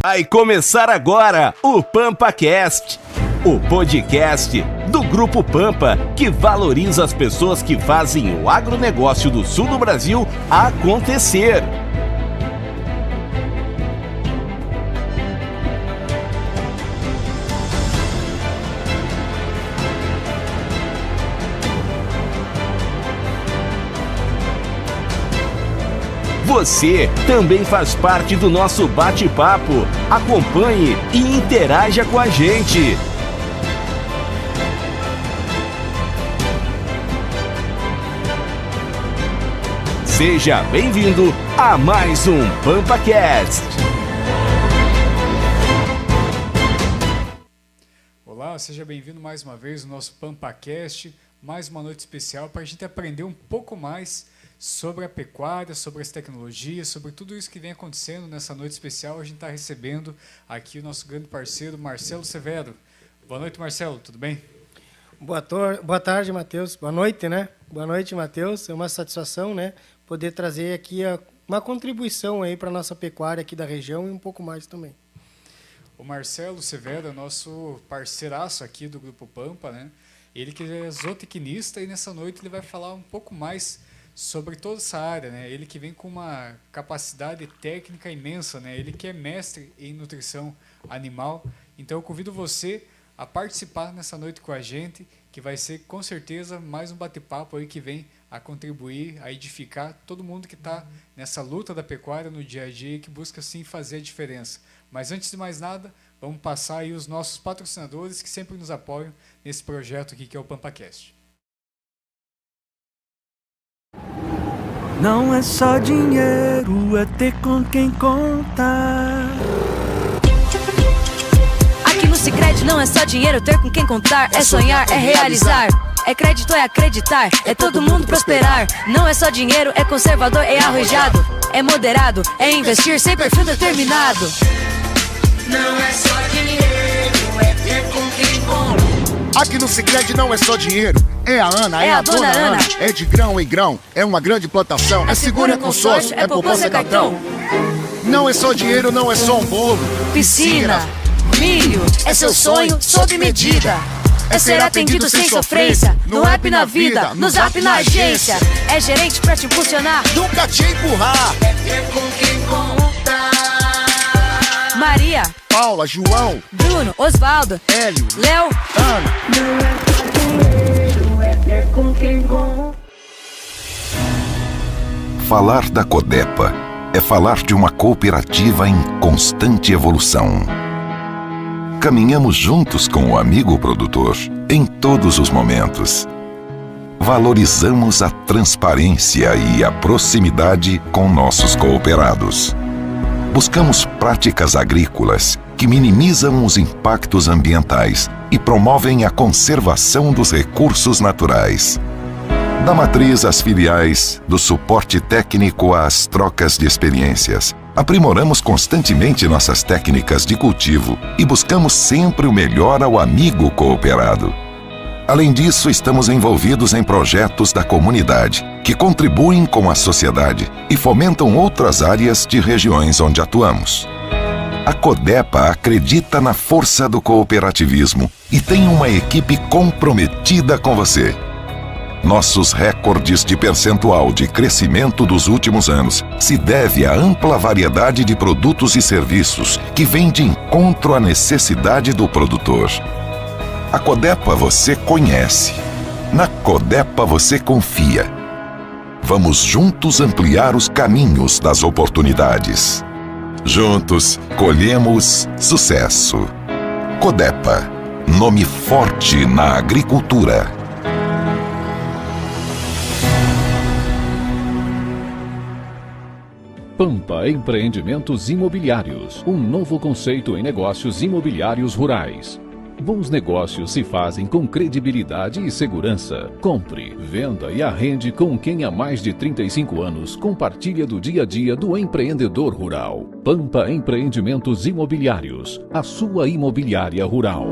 Vai começar agora o PampaCast, o podcast do Grupo Pampa, que valoriza as pessoas que fazem o agronegócio do sul do Brasil acontecer. Você também faz parte do nosso bate-papo. Acompanhe e interaja com a gente. Seja bem-vindo a mais um PampaCast. Olá, seja bem-vindo mais uma vez ao nosso PampaCast, mais uma noite especial para a gente aprender um pouco mais sobre a pecuária, sobre as tecnologias, sobre tudo isso que vem acontecendo nessa noite especial. A gente está recebendo aqui o nosso grande parceiro, Marcelo Severo. Boa noite, Marcelo, tudo bem? Boa tarde, Matheus. Boa noite, né? Boa noite, Matheus. É uma satisfação, né, poder trazer aqui uma contribuição aí para a nossa pecuária aqui da região e um pouco mais também. O Marcelo Severo é nosso parceiraço aqui do Grupo Pampa, né? Ele que é zootecnista e nessa noite ele vai falar um pouco mais sobre toda essa área, né? Ele que vem com uma capacidade técnica imensa, né? Ele que é mestre em nutrição animal. Então eu convido você a participar nessa noite com a gente, que vai ser com certeza mais um bate-papo aí que vem a contribuir, a edificar todo mundo que está nessa luta da pecuária no dia a dia e que busca sim fazer a diferença. Mas antes de mais nada, vamos passar aí os nossos patrocinadores que sempre nos apoiam nesse projeto aqui que é o PampaCast. Não é só dinheiro, é ter com quem contar. Aqui no Sicredi não é só dinheiro, ter com quem contar. É sonhar, é realizar. É crédito, é acreditar. É todo mundo prosperar. Não é só dinheiro, é conservador, é arrojado. É moderado, é investir sem perfil determinado. Não é só dinheiro, é ter com quem contar. Aqui no Sicredi não é só dinheiro, é a Ana, é a dona Ana. É de grão em grão, é uma grande plantação. É seguro, é consórcio, é poupança, é cartão. Não é só dinheiro, não é só um bolo. Piscina, milho, é seu sonho sob medida. É ser atendido sem sofrência, no app na vida, no zap na agência. É gerente pra te impulsionar, Nunca te empurrar. É ter com quem contar. Maria, Paula, João, Bruno, Osvaldo, Hélio, Léo, Ana. Não é só dinheiro, é ter com quem contar. Falar da Codepa é falar de uma cooperativa em constante evolução. Caminhamos juntos com o amigo produtor em todos os momentos. Valorizamos a transparência e a proximidade com nossos cooperados. Buscamos práticas agrícolas que minimizam os impactos ambientais e promovem a conservação dos recursos naturais. Da matriz às filiais, do suporte técnico às trocas de experiências, aprimoramos constantemente nossas técnicas de cultivo e buscamos sempre o melhor ao amigo cooperado. Além disso, estamos envolvidos em projetos da comunidade, que contribuem com a sociedade e fomentam outras áreas de regiões onde atuamos. A Codepa acredita na força do cooperativismo e tem uma equipe comprometida com você. Nossos recordes de percentual de crescimento dos últimos anos se deve à ampla variedade de produtos e serviços que vem de encontro à necessidade do produtor. A Codepa você conhece. Na Codepa você confia. Vamos juntos ampliar os caminhos das oportunidades. Juntos, colhemos sucesso. Codepa, nome forte na agricultura. Pampa Empreendimentos Imobiliários, um novo conceito em negócios imobiliários rurais. Bons negócios se fazem com credibilidade e segurança. Compre, venda e arrende com quem há mais de 35 anos compartilha do dia a dia do empreendedor rural. Pampa Empreendimentos Imobiliários, a sua imobiliária rural.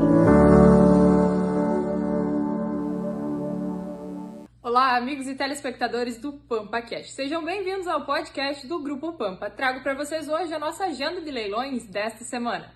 Olá, Olá, amigos e telespectadores do PampaCast. Sejam bem-vindos ao podcast do Grupo Pampa. Trago para vocês hoje a nossa agenda de leilões desta semana.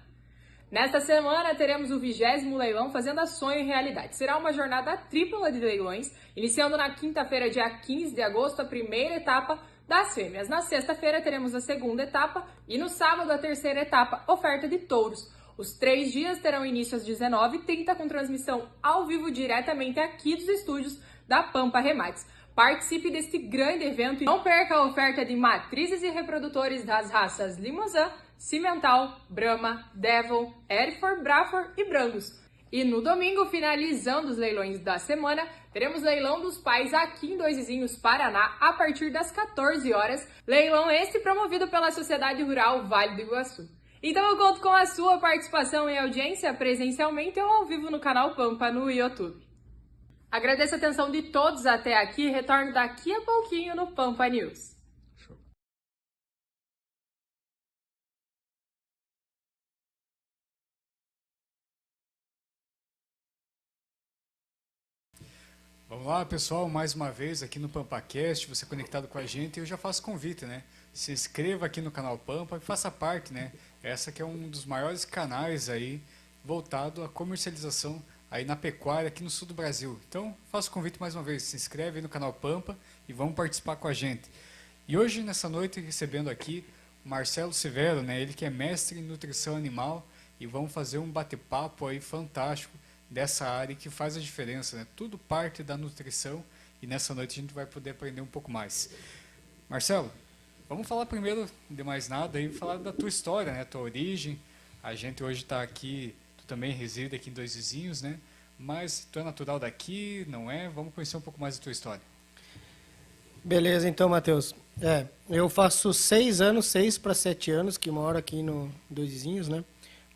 Nesta semana teremos o 20º leilão Fazenda Sonho Realidade. Será uma jornada tripla de leilões, iniciando na quinta-feira, dia 15 de agosto, a primeira etapa das fêmeas. Na sexta-feira teremos a segunda etapa e no sábado a terceira etapa, oferta de touros. Os 3 dias terão início às 19h30 com transmissão ao vivo diretamente aqui dos estúdios da Pampa Remates. Participe deste grande evento e não perca a oferta de matrizes e reprodutores das raças Limousin, Cimental, Brahma, Devon, Hereford, Braford e Brangus. E no domingo, finalizando os leilões da semana, teremos leilão dos pais aqui em Dois Vizinhos, Paraná, a partir das 14 horas. Leilão este promovido pela Sociedade Rural Vale do Iguaçu. Então eu conto com a sua participação e audiência presencialmente ou ao vivo no canal Pampa no YouTube. Agradeço a atenção de todos até aqui e retorno daqui a pouquinho no Pampa News. Vamos lá, pessoal, mais uma vez aqui no PampaCast, você conectado com a gente, e eu já faço convite, né? Se inscreva aqui no canal Pampa e faça parte, né? Essa que é um dos maiores canais aí voltado à comercialização aí na pecuária aqui no sul do Brasil. Então, faço o convite mais uma vez, se inscreve aí no canal Pampa e vamos participar com a gente. E hoje, nessa noite, recebendo aqui o Marcelo Severo, né? Ele que é mestre em nutrição animal, e vamos fazer um bate-papo aí fantástico dessa área que faz a diferença, né? Tudo parte da nutrição, e nessa noite a gente vai poder aprender um pouco mais. Marcelo, vamos falar primeiro, de mais nada, aí, falar da tua história, né? Tua origem. A gente hoje está aqui, tu também reside aqui em Dois Vizinhos, né? Mas tu é natural daqui, não é? Vamos conhecer um pouco mais da tua história. Beleza, então, Matheus. Eu faço 6 para 7 anos que moro aqui no Dois Vizinhos, né?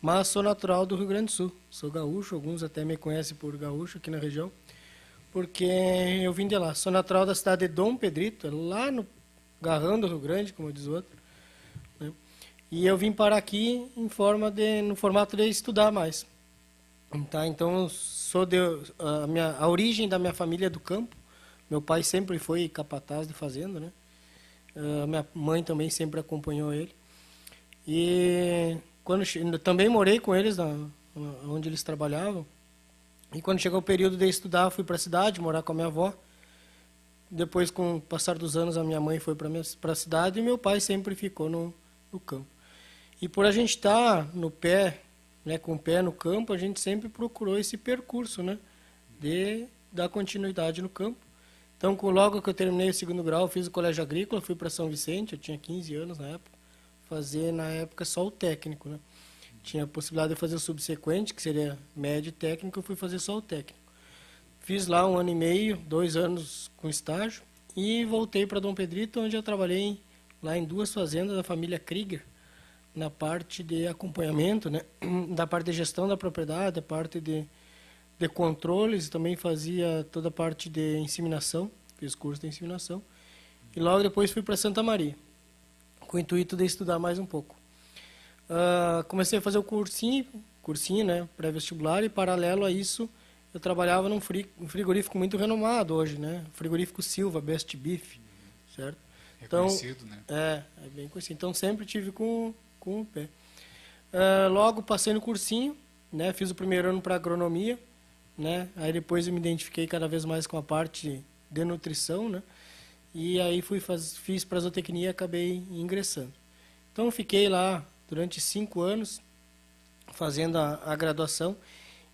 Mas sou natural do Rio Grande do Sul. Sou gaúcho, alguns até me conhecem por gaúcho aqui na região, porque eu vim de lá. Sou natural da cidade de Dom Pedrito, lá no Garrão do Rio Grande, como diz o outro, né? E eu vim parar aqui no formato de estudar mais. Tá? Então, a origem da minha família é do campo. Meu pai sempre foi capataz de fazenda, né? Minha mãe também sempre acompanhou ele. E também morei com eles onde eles trabalhavam. E quando chegou o período de estudar, fui para a cidade, morar com a minha avó. Depois, com o passar dos anos, a minha mãe foi para a cidade e meu pai sempre ficou no campo. E por a gente estar no pé, né, com o pé no campo, a gente sempre procurou esse percurso, né, de dar continuidade no campo. Então, logo que eu terminei o 2º grau, fiz o colégio agrícola, fui para São Vicente, eu tinha 15 anos na época, fazer na época só o técnico, né? Tinha a possibilidade de fazer o subsequente, que seria médio técnico, eu fui fazer só o técnico. Fiz lá 1 ano e meio, 2 anos com estágio, e voltei para Dom Pedrito, onde eu trabalhei lá em 2 fazendas da família Krieger, na parte de acompanhamento, né? Da parte de gestão da propriedade, da parte de controles, também fazia toda a parte de inseminação, fiz curso de inseminação, e logo depois fui para Santa Maria, com o intuito de estudar mais um pouco. Comecei a fazer o cursinho, né, pré-vestibular, e paralelo a isso eu trabalhava num frigorífico muito renomado hoje, né, frigorífico Silva, Best Beef, certo? Reconhecido, né? É bem conhecido. Então sempre tive com o pé. Logo passei no cursinho, né, fiz o 1º ano para agronomia, né, aí depois eu me identifiquei cada vez mais com a parte de nutrição, né, e aí fiz para zootecnia e acabei ingressando. Então fiquei lá durante 5 anos fazendo a graduação,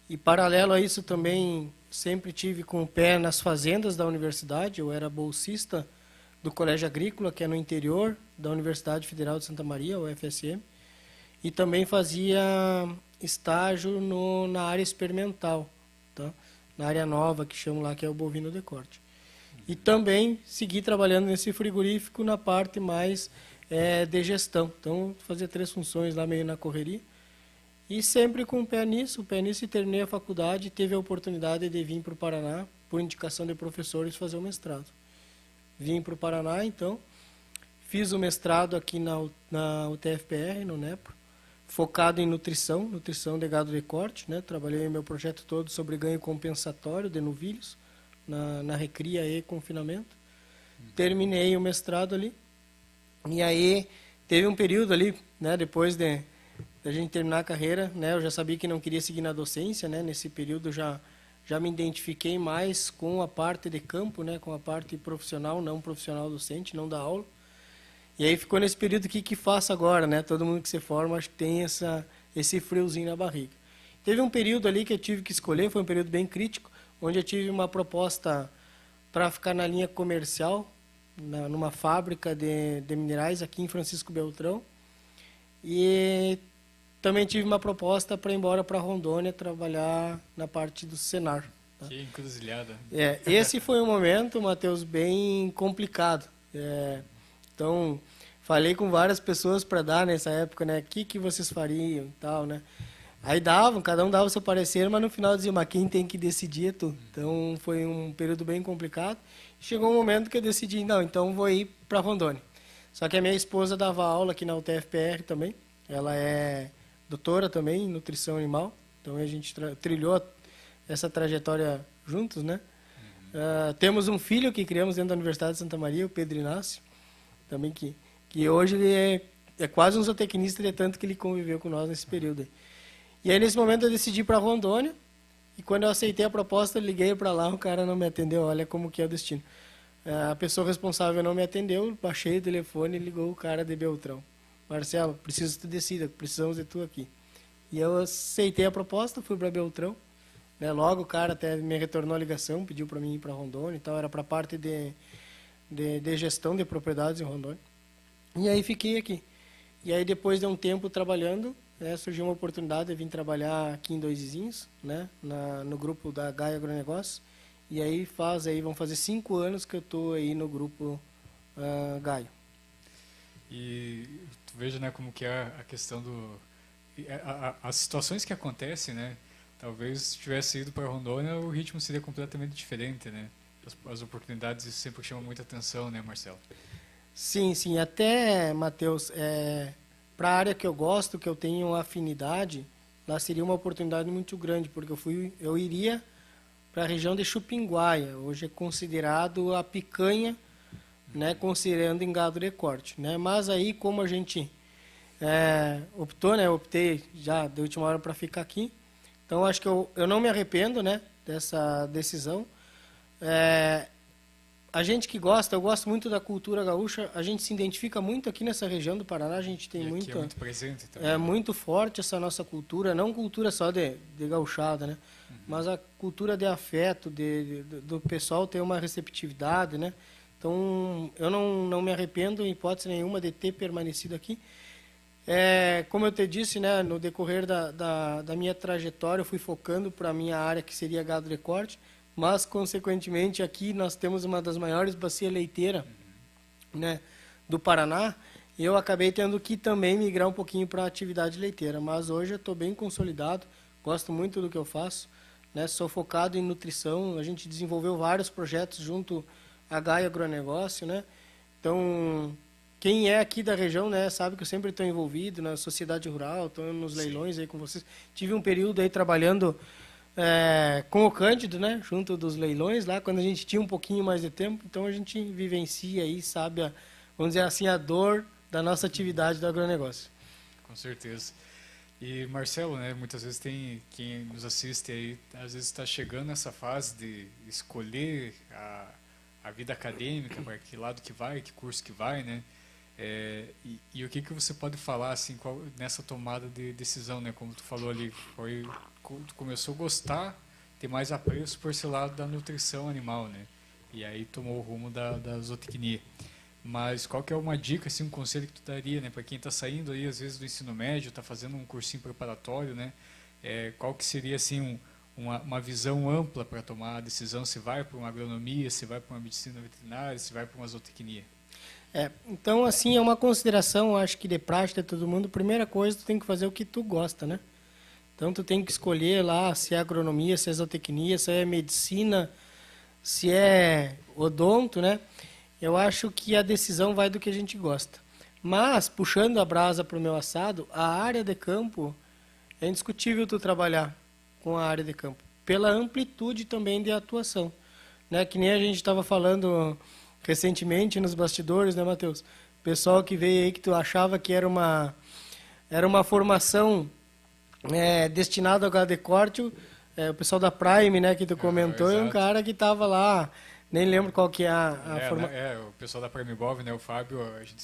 e paralelo a isso também sempre tive com o pé nas fazendas da universidade. Eu era bolsista do Colégio Agrícola, que é no interior da Universidade Federal de Santa Maria, o UFSM, e também fazia estágio na área experimental, tá? Na área nova, que chamam lá, que é o bovino de corte. E também segui trabalhando nesse frigorífico na parte mais de gestão. Então, fazia 3 funções lá meio na correria. E sempre com o pé nisso, e terminei a faculdade e teve a oportunidade de vir para o Paraná, por indicação de professores, fazer o mestrado. Vim para o Paraná, então, fiz o mestrado aqui na UTFPR, no NEPRO, focado em nutrição de gado de corte, né? Trabalhei meu projeto todo sobre ganho compensatório de novilhos, na recria e confinamento. Terminei o mestrado ali. E aí teve um período ali, né, depois da gente terminar a carreira, né, eu já sabia que não queria seguir na docência, né, nesse período já me identifiquei mais com a parte de campo, né, com a parte profissional, não profissional docente, não da aula. E aí ficou nesse período que faço agora, né? Todo mundo que se forma acho que tem esse friozinho na barriga. Teve um período ali que eu tive que escolher, foi um período bem crítico, onde eu tive uma proposta para ficar na linha comercial, numa fábrica de minerais aqui em Francisco Beltrão. E também tive uma proposta para ir embora para Rondônia trabalhar na parte do Senar. Tá? Que encruzilhada. Esse foi um momento, Matheus, bem complicado. Então, falei com várias pessoas para dar nessa época, né? O que vocês fariam e tal, né? Aí cada um dava o seu parecer, mas no final dizia, mas quem tem que decidir é tu. Então, foi um período bem complicado. Chegou um momento que eu decidi, não, então vou ir para Rondônia. Só que a minha esposa dava aula aqui na UTFPR também. Ela é doutora também em nutrição animal. Então, a gente trilhou essa trajetória juntos, né? Temos um filho que criamos dentro da Universidade de Santa Maria, o Pedro Inácio. Também que hoje ele é quase um zootecnista, de tanto que ele conviveu com nós nesse período. E aí, nesse momento, eu decidi ir para Rondônia, e quando eu aceitei a proposta, eu liguei para lá, o cara não me atendeu, olha como que é o destino. A pessoa responsável não me atendeu, baixei o telefone e ligou o cara de Beltrão. Marcelo, preciso que tu decida, precisamos de tu aqui. E eu aceitei a proposta, fui para Beltrão. Né? Logo o cara até me retornou a ligação, pediu para mim ir para Rondônia e tal, era para a parte de gestão de propriedades em Rondônia. E aí fiquei aqui. E aí depois de um tempo trabalhando, né, surgiu uma oportunidade de vir trabalhar aqui em Dois Vizinhos, né, no grupo da Gaia Agronegócio. E aí vão fazer 5 anos que eu estou aí no grupo Gaia. E tu veja, né, como que é a questão as situações que acontecem, né? Talvez se tivesse ido para Rondônia, o ritmo seria completamente diferente, né? As oportunidades sempre chamam muita atenção, né, Marcelo? Sim. Até, Matheus, para a área que eu gosto, que eu tenho afinidade, lá seria uma oportunidade muito grande, porque eu iria para a região de Chupinguaia, hoje é considerado a picanha, né, considerando em gado de corte, né? Mas aí, como a gente optei já de última hora para ficar aqui, então acho que eu não me arrependo, né, dessa decisão. A gente que gosta, eu gosto muito da cultura gaúcha, a gente se identifica muito aqui nessa região do Paraná, a gente tem muito... é muito presente também. É muito forte essa nossa cultura, não cultura só de gauchada, né? Mas a cultura de afeto, do pessoal ter uma receptividade, né? Então, eu não me arrependo, em hipótese nenhuma, de ter permanecido aqui. Como eu te disse, né, no decorrer da minha trajetória, eu fui focando para a minha área, que seria gado de corte, mas, consequentemente, aqui nós temos uma das maiores bacias leiteiras, né, do Paraná, e eu acabei tendo que também migrar um pouquinho para a atividade leiteira, mas hoje eu estou bem consolidado, gosto muito do que eu faço, né, sou focado em nutrição, a gente desenvolveu vários projetos junto à Gaia Agronegócio, né, então... Quem é aqui da região, né, sabe que eu sempre estou envolvido na sociedade rural, estou nos leilões aí com vocês. Tive um período aí trabalhando com o Cândido, né, junto dos leilões, lá quando a gente tinha um pouquinho mais de tempo. Então a gente vivencia aí, sabe, vamos dizer assim, a dor da nossa atividade do agronegócio. Com certeza. E, Marcelo, né, muitas vezes tem quem nos assiste aí, às vezes está chegando nessa fase de escolher a vida acadêmica, para que lado que vai, que curso que vai, né? E o que você pode falar assim nessa tomada de decisão, né? Como tu falou ali, tu começou a gostar, ter mais apreço por esse lado da nutrição animal, né? E aí tomou o rumo da zootecnia. Mas qual que é uma dica, assim, um conselho que tu daria, né, para quem está saindo aí às vezes do ensino médio, está fazendo um cursinho preparatório, né? Qual que seria assim uma visão ampla para tomar a decisão se vai para uma agronomia, se vai para uma medicina veterinária, se vai para uma zootecnia? Então, assim, é uma consideração, acho que de prática de todo mundo. Primeira coisa, tu tem que fazer o que tu gosta, né? Então, tu tem que escolher lá se é agronomia, se é zootecnia, se é medicina, se é odonto, né? Eu acho que a decisão vai do que a gente gosta. Mas, puxando a brasa para o meu assado, a área de campo, é indiscutível tu trabalhar com a área de campo, pela amplitude também de atuação. né? Que nem a gente estava falando recentemente nos bastidores, né, Matheus? Pessoal que veio aí que tu achava que era uma formação destinada ao gado de corte, o pessoal da Prime, né, que tu comentou, é um cara que estava lá, nem lembro qual que é a formação. O pessoal da Prime Bov, né, o Fábio, a gente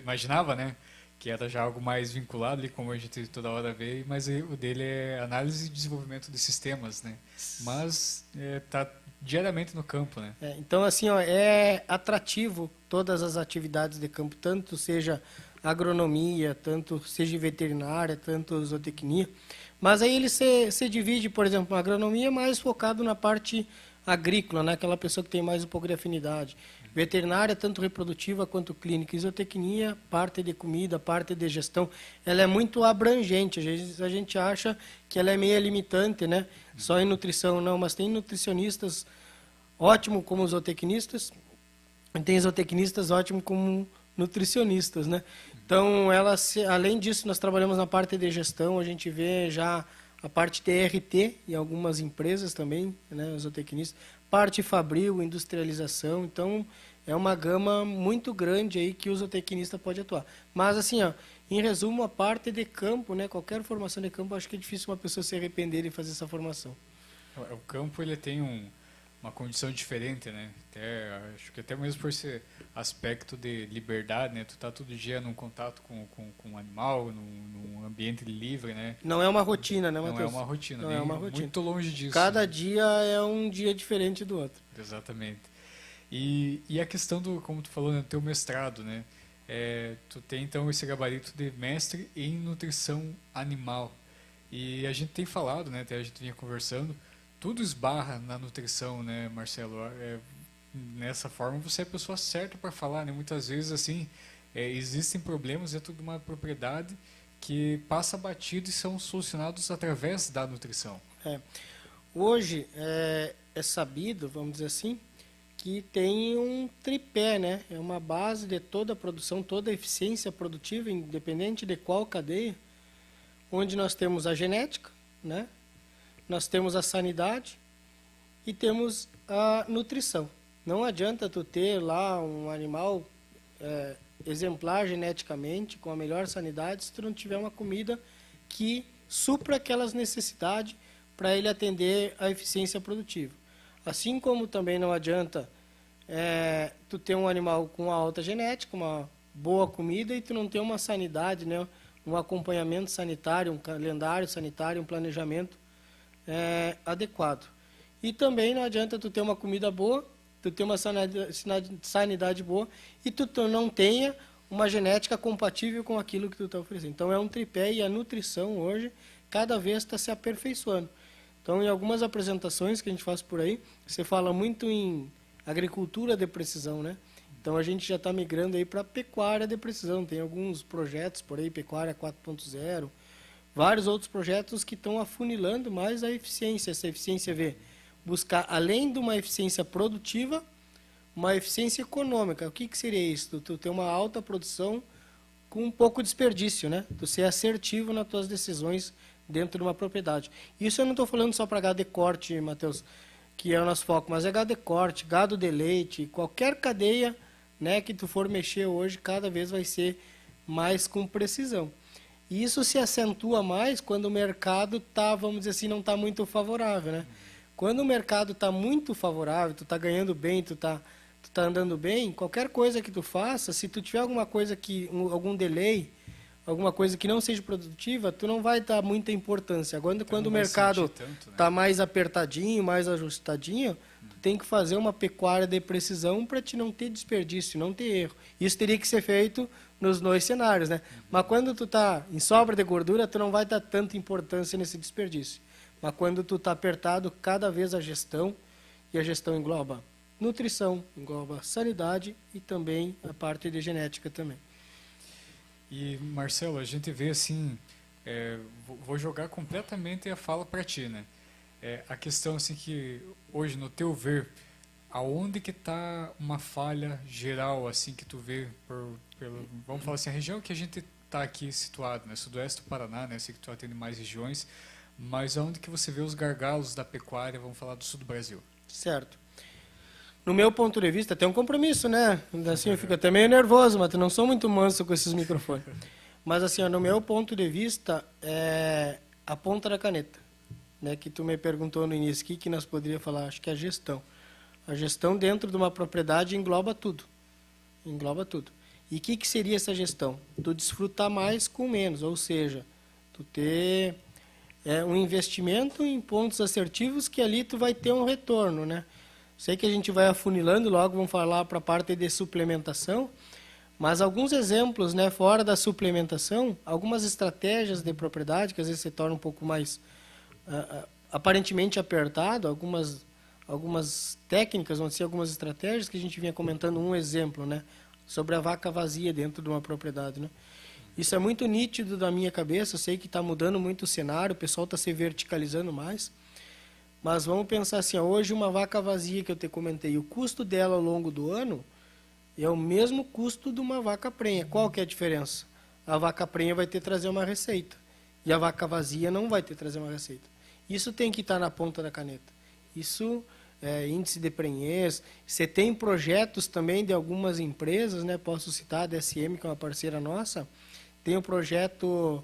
imaginava, né, que era já algo mais vinculado ali, como a gente toda hora vê, mas o dele é análise e desenvolvimento de sistemas, né, mas tá diariamente no campo, né. Então, assim, ó, é atrativo todas as atividades de campo, tanto seja agronomia, tanto seja veterinária, tanto zootecnia, mas aí ele se divide, por exemplo, a agronomia mais focado na parte agrícola, né, aquela pessoa que tem mais um pouco de afinidade. Veterinária, tanto reprodutiva quanto clínica. Isotecnia, parte de comida, parte de gestão. Ela é muito abrangente. Às vezes a gente acha que ela é meio limitante, né? Só em nutrição, não. Mas tem nutricionistas ótimos como zootecnistas. E tem zootecnistas ótimos como nutricionistas, né? Então, além disso, nós trabalhamos na parte de gestão. A gente vê já a parte TRT em algumas empresas também, né? Os zootecnistas. Parte fabril, industrialização. Então, é uma gama muito grande aí que o zootecnista pode atuar. Mas, assim, ó, em resumo, a parte de campo, né? Qualquer formação de campo, acho que é difícil uma pessoa se arrepender de fazer essa formação. O campo, ele tem uma condição diferente, né? Acho que até mesmo por esse aspecto de liberdade, né? Tu tá todo dia num contato com um animal, num ambiente livre, né? Não é uma rotina, né, Matheus? Não é uma rotina, não é uma rotina. Muito longe disso. Cada dia é um dia diferente do outro. Exatamente. E a questão do, como tu falou, né, do teu mestrado, né? Tu tem, então, esse gabarito de mestre em nutrição animal. E a gente tem falado, né? Até a gente vinha conversando, tudo esbarra na nutrição, né, Marcelo? Nessa forma, você é a pessoa certa para falar, né? Muitas vezes, assim, existem problemas dentro de uma propriedade que passa batido e são solucionados através da nutrição. Hoje, é sabido, vamos dizer assim, que tem um tripé, né? É uma base de toda a produção, toda a eficiência produtiva, independente de qual cadeia, onde nós temos a genética, né? Nós temos a sanidade e temos a nutrição. Não adianta tu ter lá um animal exemplar geneticamente, com a melhor sanidade, se tu não tiver uma comida que supra aquelas necessidades para ele atender a eficiência produtiva. Assim como também não adianta tu ter um animal com uma alta genética, uma boa comida, e tu não ter uma sanidade, né? Um acompanhamento sanitário, um calendário sanitário, um planejamento adequado. E também não adianta tu ter uma comida boa, tu ter uma sanidade boa e tu não tenha uma genética compatível com aquilo que tu está oferecendo. Então é um tripé, e a nutrição hoje cada vez está se aperfeiçoando. Então, em algumas apresentações que a gente faz por aí, você fala muito em agricultura de precisão, né? Então a gente já está migrando aí para pecuária de precisão. Tem alguns projetos por aí, pecuária 4.0, vários outros projetos que estão afunilando mais a eficiência. Essa eficiência buscar, além de uma eficiência produtiva, uma eficiência econômica. O que seria isso? Tu ter uma alta produção com um pouco desperdício, né? Tu ser assertivo nas tuas decisões dentro de uma propriedade. Isso eu não estou falando só para gado de corte, Matheus, que é o nosso foco, mas é gado de corte, gado de leite, qualquer cadeia, né, que tu for mexer hoje, cada vez vai ser mais com precisão. E isso se acentua mais quando o mercado tá, vamos dizer assim, não está muito favorável, né? Quando o mercado está muito favorável, tu está ganhando bem, tu tá andando bem, qualquer coisa que tu faça, se tu tiver alguma coisa algum delay, alguma coisa que não seja produtiva, tu não vai dar muita importância. Agora, quando o mercado está mais apertadinho, mais ajustadinho, tu tem que fazer uma pecuária de precisão para te não ter desperdício, não ter erro. Isso teria que ser feito nos dois cenários, né? Mas quando tu está em sobra de gordura, tu não vai dar tanta importância nesse desperdício. Mas quando tu está apertado, cada vez a gestão, e a gestão engloba nutrição, engloba sanidade e também a parte de genética também. E, Marcelo, a gente vê assim, vou jogar completamente a fala para ti, né? A questão assim que, hoje, no teu ver, aonde que está uma falha geral, assim, que tu vê, vamos falar assim, a região que a gente está aqui situado, né? Sudoeste do Paraná, né? Sei que tu atende mais regiões, mas aonde que você vê os gargalos da pecuária, vamos falar do sul do Brasil? Certo. no meu ponto de vista, tem um compromisso, né? Assim, eu fico até meio nervoso, mas eu não sou muito manso com esses microfones. Mas, assim, ó, no meu ponto de vista, é a ponta da caneta, né? Que tu me perguntou no início, o que nós poderíamos falar? Acho que é a gestão. A gestão dentro de uma propriedade engloba tudo. Engloba tudo. E o que seria essa gestão? Tu desfrutar mais com menos, ou seja, tu ter um investimento em pontos assertivos que ali tu vai ter um retorno, né? Sei que a gente vai afunilando, logo vamos falar para a parte de suplementação, mas alguns exemplos, né, fora da suplementação, algumas estratégias de propriedade, que às vezes se torna um pouco mais aparentemente apertado, algumas técnicas, vão ser algumas estratégias que a gente vinha comentando, um exemplo, né, sobre a vaca vazia dentro de uma propriedade, né? Isso é muito nítido da minha cabeça, eu sei que está mudando muito o cenário, o pessoal está se verticalizando mais, mas vamos pensar assim, hoje uma vaca vazia que eu te comentei, o custo dela ao longo do ano é o mesmo custo de uma vaca prenha. Qual que é a diferença? A vaca prenha vai ter que trazer uma receita e a vaca vazia não vai ter que trazer uma receita. Isso tem que estar na ponta da caneta. Isso é índice de prenhez. Você tem projetos também de algumas empresas, né? Posso citar a DSM, que é uma parceira nossa, tem o projeto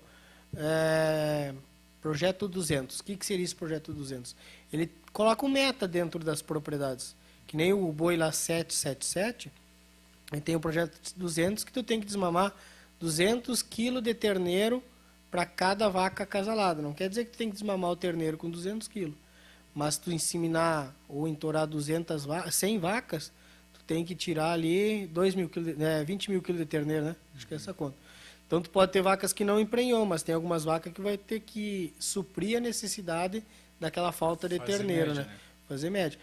Projeto 200. O que seria esse Projeto 200? Ele coloca uma meta dentro das propriedades, que nem o boi lá 777, ele tem o Projeto 200 que tu tem que desmamar 200 kg de terneiro para cada vaca acasalada. Não quer dizer que tu tem que desmamar o terneiro com 200 kg, mas tu inseminar ou entorar 100 vacas, tu tem que tirar ali 20 mil kg de terneiro, né? Acho que é essa conta. Então, tu pode ter vacas que não emprenhou, mas tem algumas vacas que vai ter que suprir a necessidade daquela falta de terneiro, média, né? Fazer média.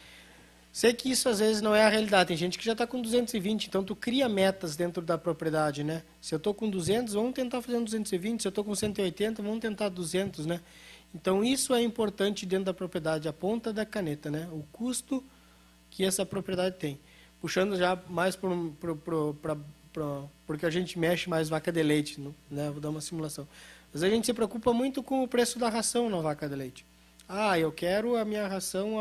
Sei que isso às vezes não é a realidade. Tem gente que já está com 220, então tu cria metas dentro da propriedade, né? Se eu estou com 200, vamos tentar fazer um 220. Se eu estou com 180, vamos tentar 200, né? Então, isso é importante dentro da propriedade, a ponta da caneta, né? O custo que essa propriedade tem. Puxando já mais porque a gente mexe mais vaca de leite, né? Vou dar uma simulação. Mas a gente se preocupa muito com o preço da ração na vaca de leite. Ah, eu quero a minha ração,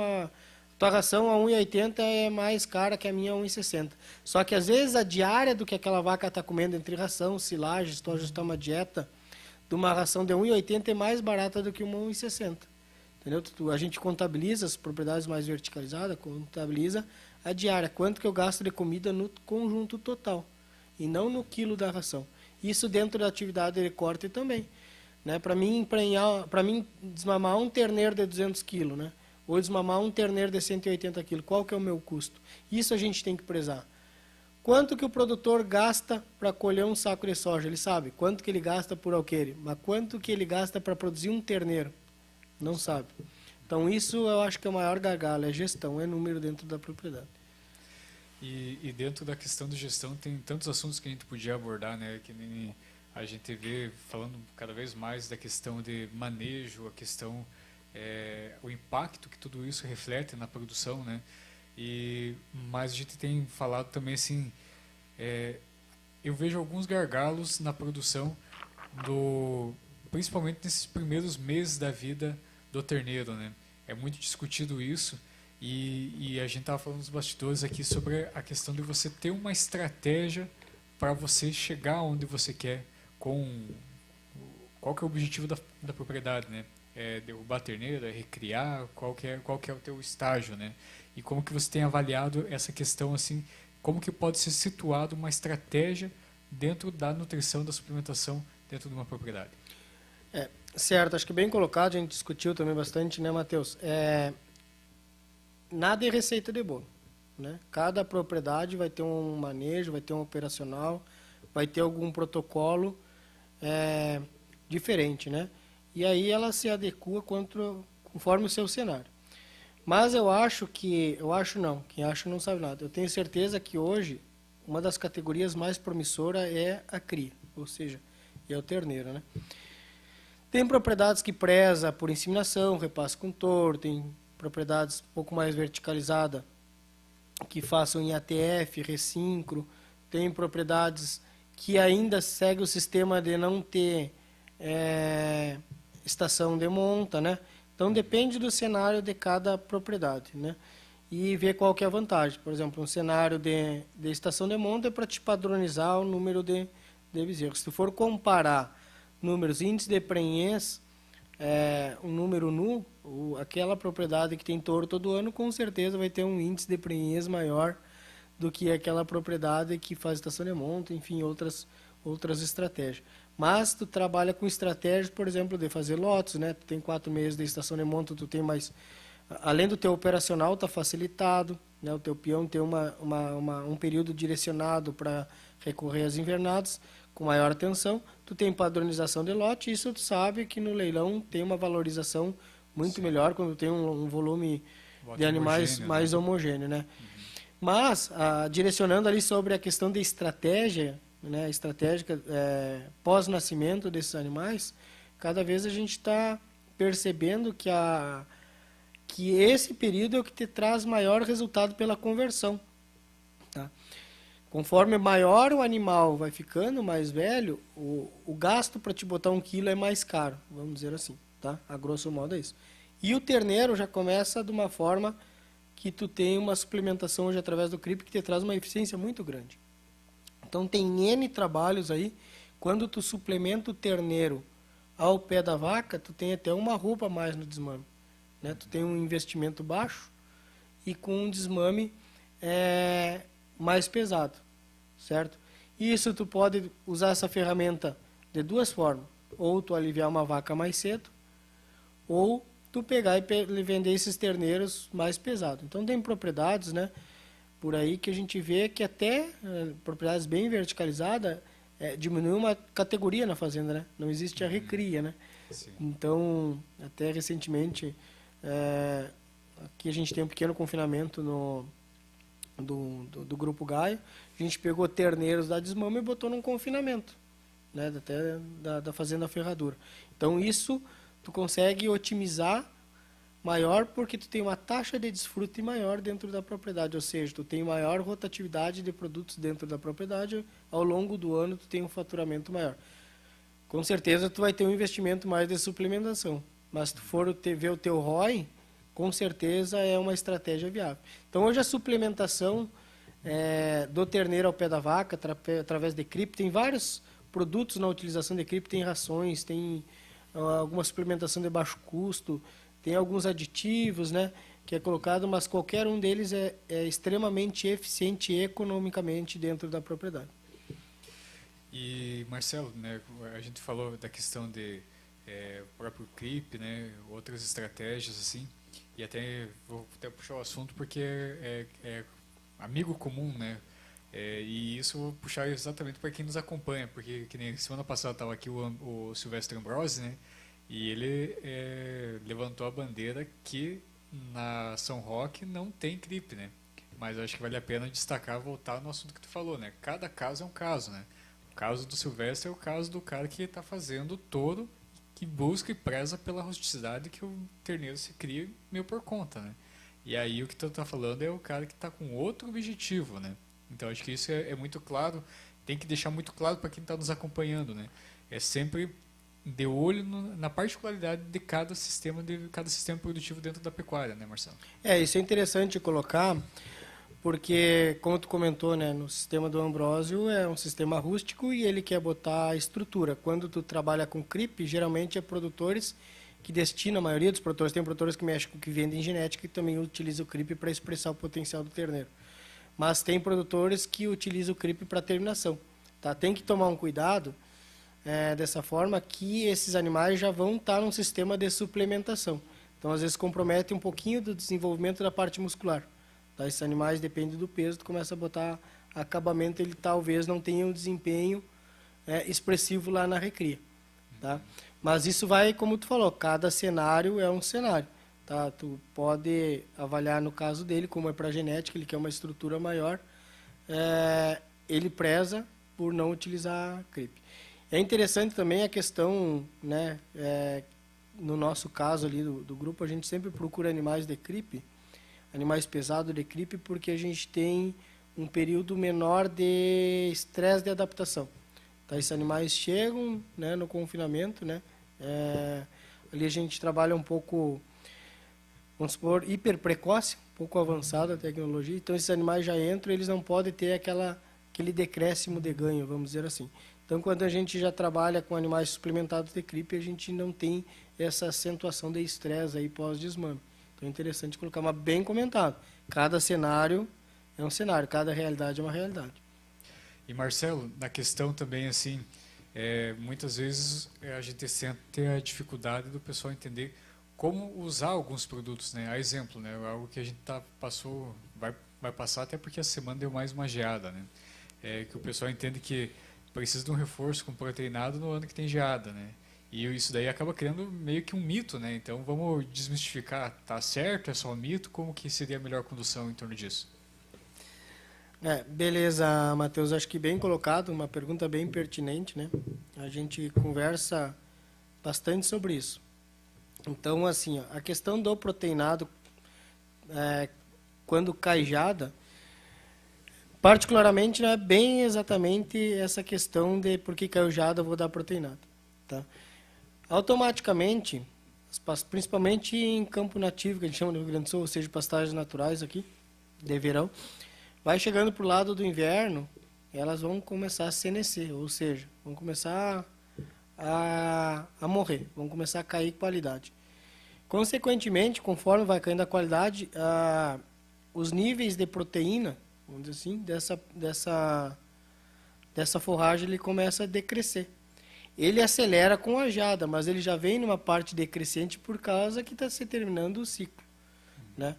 tua ração a 1,80 é mais cara que a minha a 1,60. Só que às vezes a diária do que aquela vaca está comendo entre ração, silagem, se tu ajustar uma dieta de uma ração de 1,80 é mais barata do que uma 1,60. Entendeu? A gente contabiliza as propriedades mais verticalizadas, contabiliza a diária, quanto que eu gasto de comida no conjunto total, e não no quilo da ração. Isso dentro da atividade de corte também, né? Para mim desmamar um terneiro de 200 kg, né? Ou desmamar um terneiro de 180 kg, qual que é o meu custo? Isso a gente tem que prezar. Quanto que o produtor gasta para colher um saco de soja? Ele sabe. Quanto que ele gasta por alqueire? Mas quanto que ele gasta para produzir um terneiro? Não sabe. Então, isso eu acho que é o maior gargalo, é gestão, é número dentro da propriedade. E dentro da questão de gestão tem tantos assuntos que a gente podia abordar, né? Que nem a gente vê falando cada vez mais da questão de manejo, a questão, o impacto que tudo isso reflete na produção, né? Mas a gente tem falado também assim, eu vejo alguns gargalos na produção principalmente nesses primeiros meses da vida do terneiro, né? É muito discutido isso. E a gente estava falando nos bastidores aqui sobre a questão de você ter uma estratégia para você chegar onde você quer, qual que é o objetivo da propriedade, né? É derrubar terneiro, é recriar, qual que é o teu estágio, né? E como que você tem avaliado essa questão, assim, como que pode ser situado uma estratégia dentro da nutrição, da suplementação dentro de uma propriedade? Certo, acho que bem colocado, a gente discutiu também bastante, né, Matheus? Nada é receita de bolo, né? Cada propriedade vai ter um manejo, vai ter um operacional, vai ter algum protocolo diferente, né? E aí ela se adequa conforme o seu cenário. Mas quem acha não sabe nada. Eu tenho certeza que hoje uma das categorias mais promissoras é a cria, ou seja, é o terneiro, né? Tem propriedades que preza por inseminação, repasse com touro, tem propriedades um pouco mais verticalizadas que façam em ATF, ressincro, tem propriedades que ainda seguem o sistema de não ter estação de monta, né? Então depende do cenário de cada propriedade, né? e ver qual que é a vantagem. Por exemplo, um cenário de estação de monta é para te padronizar o número de bezerros. Se tu for comparar números, índice de prenhez, um número nu, aquela propriedade que tem touro todo ano, com certeza vai ter um índice de prenhez maior do que aquela propriedade que faz estação de monta, enfim, outras estratégias. Mas tu trabalha com estratégias, por exemplo, de fazer lotes, né? Tu tem 4 meses de estação de monta, tu tem mais... Além do teu operacional, está facilitado, né? O teu peão tem um período direcionado para recorrer às invernadas, com maior atenção. Tu tem padronização de lote, isso tu sabe que no leilão tem uma valorização muito melhor quando tem um volume de animais homogêneo, mais homogêneo, né? Mas, direcionando ali sobre a questão de estratégia, né, estratégica pós-nascimento desses animais, cada vez a gente está percebendo que esse período é o que te traz maior resultado pela conversão. Tá? Conforme maior o animal vai ficando, mais velho, o gasto para te botar 1 quilo é mais caro, vamos dizer assim. Tá? A grosso modo é isso. E o terneiro já começa de uma forma que tu tem uma suplementação hoje através do CRIP que te traz uma eficiência muito grande. Então tem N trabalhos aí, quando tu suplementa o terneiro ao pé da vaca, tu tem até uma roupa a mais no desmame. Né? Tu tem um investimento baixo e com um desmame mais pesado, certo? E isso tu pode usar essa ferramenta de 2 formas. Ou tu aliviar uma vaca mais cedo, ou tu pegar e vender esses terneiros mais pesados. Então tem propriedades, né, por aí que a gente vê que até propriedades bem verticalizadas diminui uma categoria na fazenda, né? Não existe a recria, né? Sim. Então, até recentemente, aqui a gente tem um pequeno confinamento do Grupo Gaia, a gente pegou terneiros da desmama e botou num confinamento, né, até da Fazenda Ferradura. Então isso tu consegue otimizar maior porque tu tem uma taxa de desfrute maior dentro da propriedade, ou seja, tu tem maior rotatividade de produtos dentro da propriedade, ao longo do ano tu tem um faturamento maior. Com certeza tu vai ter um investimento mais de suplementação, mas se tu for ver o teu ROI, com certeza é uma estratégia viável. Então hoje a suplementação do terneiro ao pé da vaca, através de CRIP, tem vários produtos na utilização de CRIP, tem rações, tem alguma suplementação de baixo custo, tem alguns aditivos, né, que é colocado, mas qualquer um deles é extremamente eficiente economicamente dentro da propriedade. E, Marcelo, né, a gente falou da questão de próprio CRIP, né, outras estratégias, assim, e vou puxar o assunto porque é amigo comum, né, e isso eu vou puxar exatamente para quem nos acompanha, porque que nem semana passada estava aqui o Silvestre Ambrosi, né, e ele levantou a bandeira que na São Roque não tem CRIP, né, mas eu acho que vale a pena destacar, voltar no assunto que tu falou, né, cada caso é um caso, né, o caso do Silvestre é o caso do cara que está fazendo touro, que busca e preza pela rusticidade que o terneiro se cria meio por conta, né, e aí o que tu está falando é o cara que está com outro objetivo, né. Então, acho que isso é muito claro, tem que deixar muito claro para quem está nos acompanhando, né? É sempre de olho na particularidade de cada sistema produtivo dentro da pecuária, né, Marcelo? Isso é interessante colocar, porque, como tu comentou, né, no sistema do Ambrósio é um sistema rústico e ele quer botar a estrutura. Quando tu trabalha com CRIP, geralmente é produtores que destinam, a maioria dos produtores, tem produtores que mexem com que vendem genética e também utilizam o CRIP para expressar o potencial do terneiro. Mas tem produtores que utilizam o CRIP para terminação. Tá? Tem que tomar um cuidado dessa forma que esses animais já vão estar num sistema de suplementação. Então, às vezes, compromete um pouquinho do desenvolvimento da parte muscular. Tá? Esses animais, depende do peso, tu começa a botar acabamento, ele talvez não tenha um desempenho expressivo lá na recria. Tá? Mas isso vai, como tu falou, cada cenário é um cenário. Tá? Tu pode avaliar no caso dele, como é para genética, ele quer uma estrutura maior, ele preza por não utilizar CRIP. É interessante também a questão, né, no nosso caso ali do grupo, a gente sempre procura animais de CRIP, animais pesados de CRIP, porque a gente tem um período menor de estresse de adaptação. Tá? Esses animais chegam, né, no confinamento, né, ali a gente trabalha um pouco, vamos supor, hiper precoce, pouco avançada a tecnologia, então esses animais já entram, eles não podem ter aquele decréscimo de ganho, vamos dizer assim. Então, quando a gente já trabalha com animais suplementados de CRIP, a gente não tem essa acentuação de estresse aí pós-desmame. Então, é interessante colocar, mas bem comentado. Cada cenário é um cenário, cada realidade é uma realidade. E, Marcelo, na questão também, assim, muitas vezes a gente sente a dificuldade do pessoal entender como usar alguns produtos, né? A exemplo, né? Algo que a gente vai passar até porque a semana deu mais uma geada, né? Que o pessoal entende que precisa de um reforço com proteinado no ano que tem geada, né? E isso daí acaba criando meio que um mito, né? Então vamos desmistificar, tá certo? É só um mito? Como que seria a melhor condução em torno disso? Beleza, Matheus, acho que bem colocado, uma pergunta bem pertinente, né? A gente conversa bastante sobre isso. Então, assim, a questão do proteinado, quando cai geada, particularmente não é bem exatamente essa questão de por que caiu geada, eu vou dar proteinado, tá? Automaticamente, principalmente em campo nativo, que a gente chama no Rio Grande do Sul, ou seja, pastagens naturais aqui, de verão, vai chegando para o lado do inverno, elas vão começar a senescer, ou seja, vão começar a morrer, vão começar a cair qualidade. Consequentemente, conforme vai caindo a qualidade, os níveis de proteína, vamos dizer assim, dessa forragem, ele começa a decrescer. Ele acelera com a geada, mas ele já vem numa parte decrescente por causa que está se terminando o ciclo, né?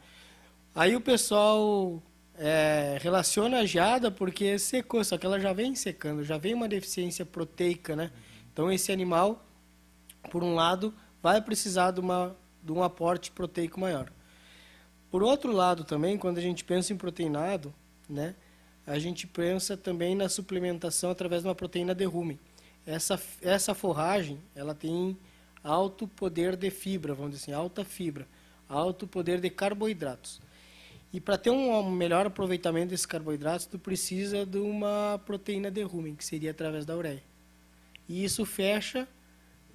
Aí o pessoal relaciona a geada porque secou, só que ela já vem secando, já vem uma deficiência proteica, né? Então esse animal, por um lado, vai precisar de um aporte proteico maior. Por outro lado também, quando a gente pensa em proteinado, né, a gente pensa também na suplementação através de uma proteína de rumen. Essa forragem, ela tem alto poder de fibra, vamos dizer assim, alta fibra, alto poder de carboidratos. E para ter um melhor aproveitamento desses carboidratos, tu precisa de uma proteína de rumen, que seria através da ureia. E isso fecha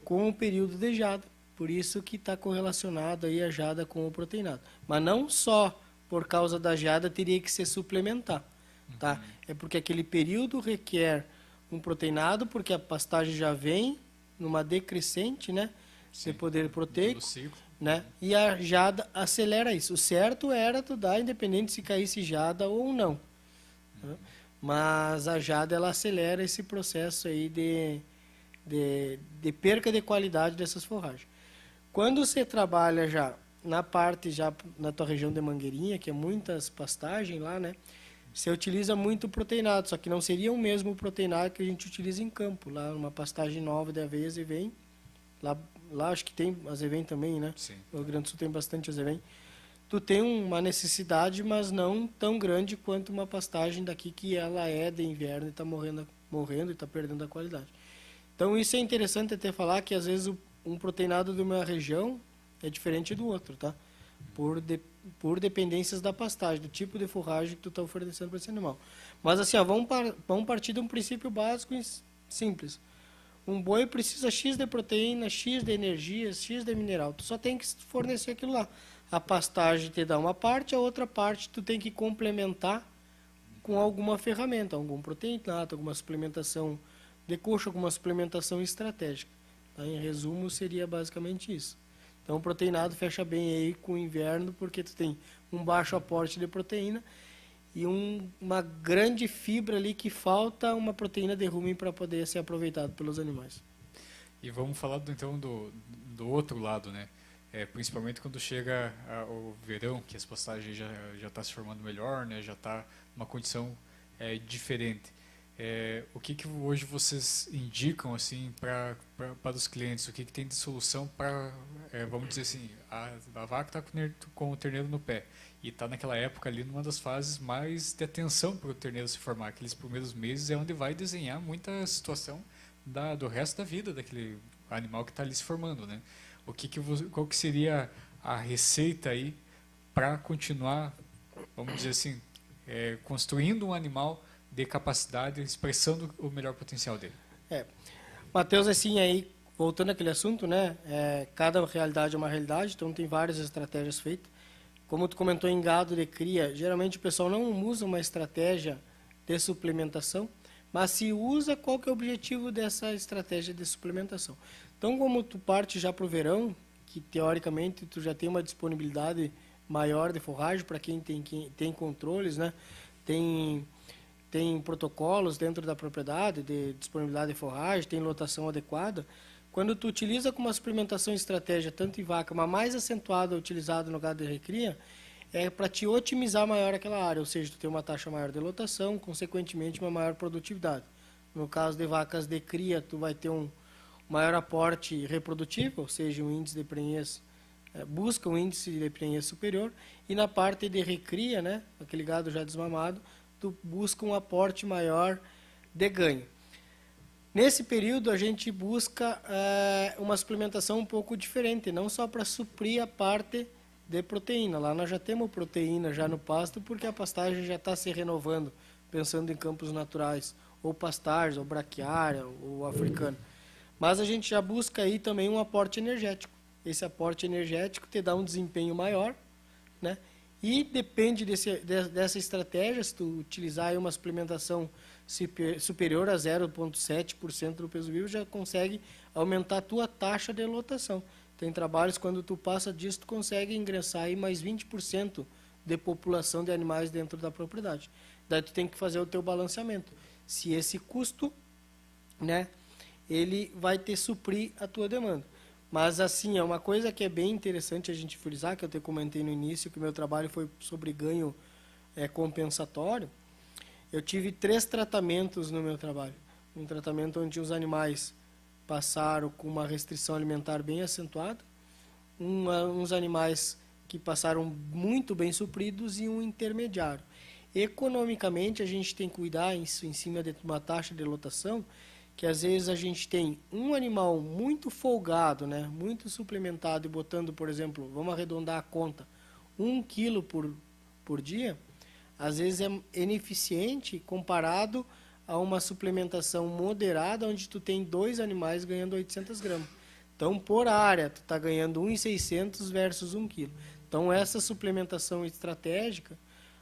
com o período de geada, por isso que está correlacionado aí a geada com o proteinado. Mas não só por causa da geada teria que se suplementar, tá? É porque aquele período requer um proteinado, porque a pastagem já vem numa decrescente, né? Sim, de poder proteico, né? E a geada acelera isso. O certo era tu dar, independente se caísse geada ou não. Né? Mas a geada, ela acelera esse processo aí de perca de qualidade dessas forragens. Quando você trabalha já na tua região de Mangueirinha, que é muitas pastagens lá, né? Você utiliza muito proteinado, só que não seria o mesmo proteinado que a gente utiliza em campo. Lá, uma pastagem nova de aveia azevém, lá acho que tem azevém também, né? Sim. O Rio Grande do Sul tem bastante azevém. Tu tem uma necessidade, mas não tão grande quanto uma pastagem daqui que ela é de inverno e está morrendo e está perdendo a qualidade. Então isso é interessante até falar que às vezes um proteinado de uma região é diferente do outro, tá? Por dependências da pastagem, do tipo de forragem que tu está oferecendo para esse animal. Mas assim, vamos partir de um princípio básico e simples. Um boi precisa X de proteína, X de energia, X de mineral. Tu só tem que fornecer aquilo lá. A pastagem te dá uma parte, a outra parte tu tem que complementar com alguma ferramenta, algum proteinato, alguma suplementação de coxa, alguma suplementação estratégica. Tá? Em resumo, seria basicamente isso. Então, o proteinado fecha bem aí com o inverno, porque tu tem um baixo aporte de proteína e uma grande fibra ali que falta uma proteína de rumen para poder ser aproveitado pelos animais. E vamos falar então do outro lado, né? Principalmente quando chega o verão, que as pastagens já tá se formando melhor, né? Já está numa condição diferente. O que hoje vocês indicam assim para os clientes? O que tem de solução para, vamos dizer assim, a vaca está com o terneiro no pé e está naquela época ali numa das fases mais de atenção para o terneiro se formar. Aqueles primeiros meses é onde vai desenhar muita situação do resto da vida daquele animal que está ali se formando, né? Qual que seria a receita aí para continuar, vamos dizer assim, construindo um animal de capacidade, expressando o melhor potencial dele? Matheus, assim, aí, voltando àquele assunto, né? Cada realidade é uma realidade, então tem várias estratégias feitas. como tu comentou em gado de cria, geralmente o pessoal não usa uma estratégia de suplementação, mas se usa, qual que é o objetivo dessa estratégia de suplementação? Então, como tu parte já para o verão, que teoricamente tu já tem uma disponibilidade maior de forragem para quem tem controles, né? Tem protocolos dentro da propriedade de disponibilidade de forragem, tem lotação adequada. Quando tu utiliza com uma suplementação estratégia, tanto em vaca, mas mais acentuada, utilizada no gado de recria, é para te otimizar maior aquela área, ou seja, tu tem uma taxa maior de lotação, consequentemente uma maior produtividade. No caso de vacas de cria, tu vai ter um maior aporte reprodutivo, ou seja, um índice de prenhez, busca um índice de prenhez superior, e na parte de recria, né, aquele gado já desmamado, tu busca um aporte maior de ganho. Nesse período, a gente busca uma suplementação um pouco diferente, não só para suprir a parte de proteína. Lá nós já temos proteína já no pasto, porque a pastagem já está se renovando, pensando em campos naturais, ou pastagens, ou braquiária, ou africana. Mas a gente já busca aí também um aporte energético. Esse aporte energético te dá um desempenho maior, né? E depende dessa estratégia, se tu utilizar aí uma suplementação superior a 0,7% do peso vivo, já consegue aumentar a tua taxa de lotação. Tem trabalhos, quando tu passa disso, tu consegue ingressar aí mais 20% de população de animais dentro da propriedade. Daí tu tem que fazer o teu balanceamento. Se esse custo, né, ele vai te suprir a tua demanda. Mas, assim, é uma coisa que é bem interessante a gente frisar, que eu te comentei no início, que o meu trabalho foi sobre ganho compensatório. Eu tive 3 tratamentos no meu trabalho. Um tratamento onde os animais passaram com uma restrição alimentar bem acentuada, uns animais que passaram muito bem supridos e um intermediário. Economicamente, a gente tem que cuidar em cima de uma taxa de lotação, que às vezes a gente tem um animal muito folgado, né, muito suplementado e botando, por exemplo, vamos arredondar a conta, 1 quilo por dia, às vezes é ineficiente comparado a uma suplementação moderada, onde tu tem 2 animais ganhando 800 gramas. Então, por área, tu está ganhando 1,600 versus 1 quilo. Então, essa suplementação estratégica,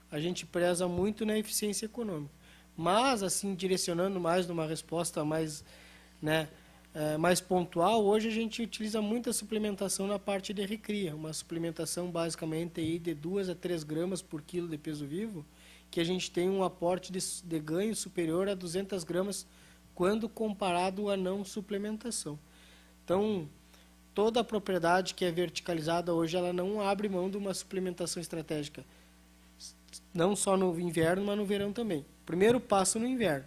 a gente preza muito na eficiência econômica. Mas, assim, direcionando mais numa resposta mais, né, mais pontual, hoje a gente utiliza muita suplementação na parte de recria. Uma suplementação basicamente aí de 2 a 3 gramas por quilo de peso vivo, que a gente tem um aporte de ganho superior a 200 gramas quando comparado à não suplementação. Então, toda a propriedade que é verticalizada hoje, ela não abre mão de uma suplementação estratégica. Não só no inverno, mas no verão também. Primeiro passo no inverno.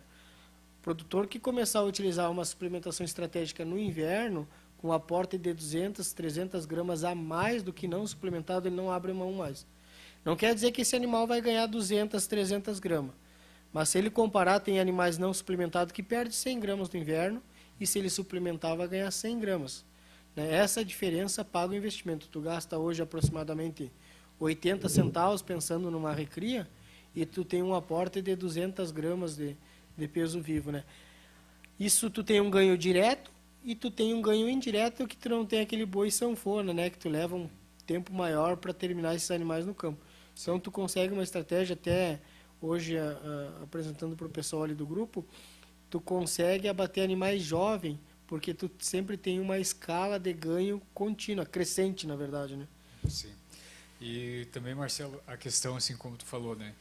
O produtor que começar a utilizar uma suplementação estratégica no inverno, com aporte de 200, 300 gramas a mais do que não suplementado, ele não abre mão mais. Não quer dizer que esse animal vai ganhar 200, 300 gramas. Mas se ele comparar, tem animais não suplementados que perdem 100 gramas no inverno, e se ele suplementar, vai ganhar 100 gramas. Essa diferença paga o investimento. Tu gasta hoje aproximadamente 80 centavos pensando numa recria, e tu tem um aporte de 200 gramas de peso vivo, né? Isso tu tem um ganho direto e tu tem um ganho indireto, que tu não tem aquele boi sanfona, né? Que tu leva um tempo maior para terminar esses animais no campo. Então tu consegue uma estratégia, até hoje apresentando para o pessoal ali do grupo, tu consegue abater animais jovens, porque tu sempre tem uma escala de ganho contínua, crescente, na verdade, né? Sim. E também, Marcelo, a questão, assim como tu falou, né?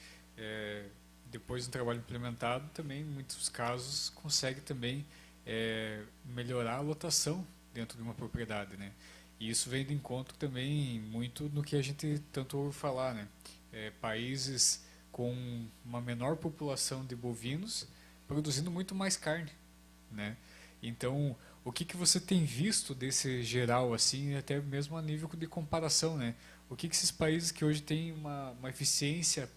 Depois do trabalho implementado, também, em muitos casos, consegue também melhorar a lotação dentro de uma propriedade, né? E isso vem de encontro também muito no que a gente tanto ouve falar, né? Países com uma menor população de bovinos produzindo muito mais carne, né? Então, o que você tem visto desse geral, assim, até mesmo a nível de comparação, né? O que esses países que hoje têm uma eficiência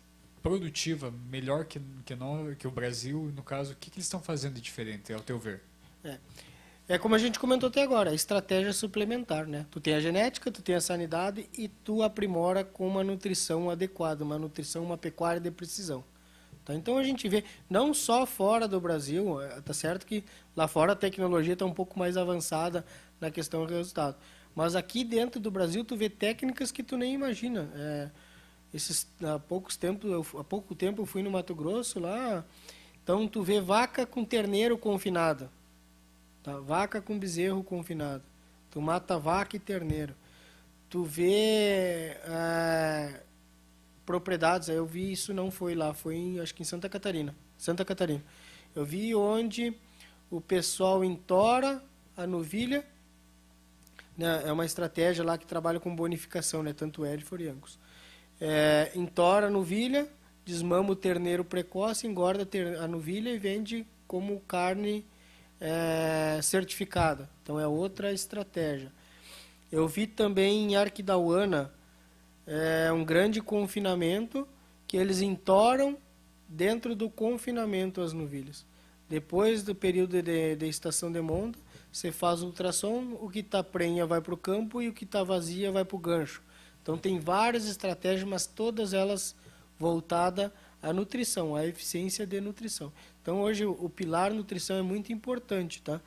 produtiva melhor que o Brasil, no caso, o que eles estão fazendo de diferente, ao teu ver? Como a gente comentou até agora, a estratégia suplementar, né? Tu tem a genética, tu tem a sanidade e tu aprimora com uma nutrição adequada, uma pecuária de precisão. Tá? Então a gente vê, não só fora do Brasil, tá certo que lá fora a tecnologia está um pouco mais avançada na questão do resultado, mas aqui dentro do Brasil tu vê técnicas que tu nem imagina. há pouco tempo eu fui no Mato Grosso lá, então tu vê vaca com terneiro confinada, tá? Vaca com bezerro confinado. Tu mata vaca e terneiro. Tu vê propriedades, eu vi isso, não foi lá, foi acho que em Santa Catarina. Eu vi onde o pessoal entora a novilha, né? É uma estratégia lá que trabalha com bonificação, né? Tanto Hereford e Angus. Entora a novilha, desmama o terneiro precoce, engorda a novilha e vende como carne certificada. Então é outra estratégia. Eu vi também em Arquidauana um grande confinamento que eles entoram dentro do confinamento as novilhas. Depois do período de estação de monta, você faz ultrassom, o que está prenha vai para o campo e o que está vazia vai para o gancho. Então tem várias estratégias, mas todas elas voltadas à nutrição, à eficiência de nutrição. Então hoje o pilar nutrição é muito importante, tá?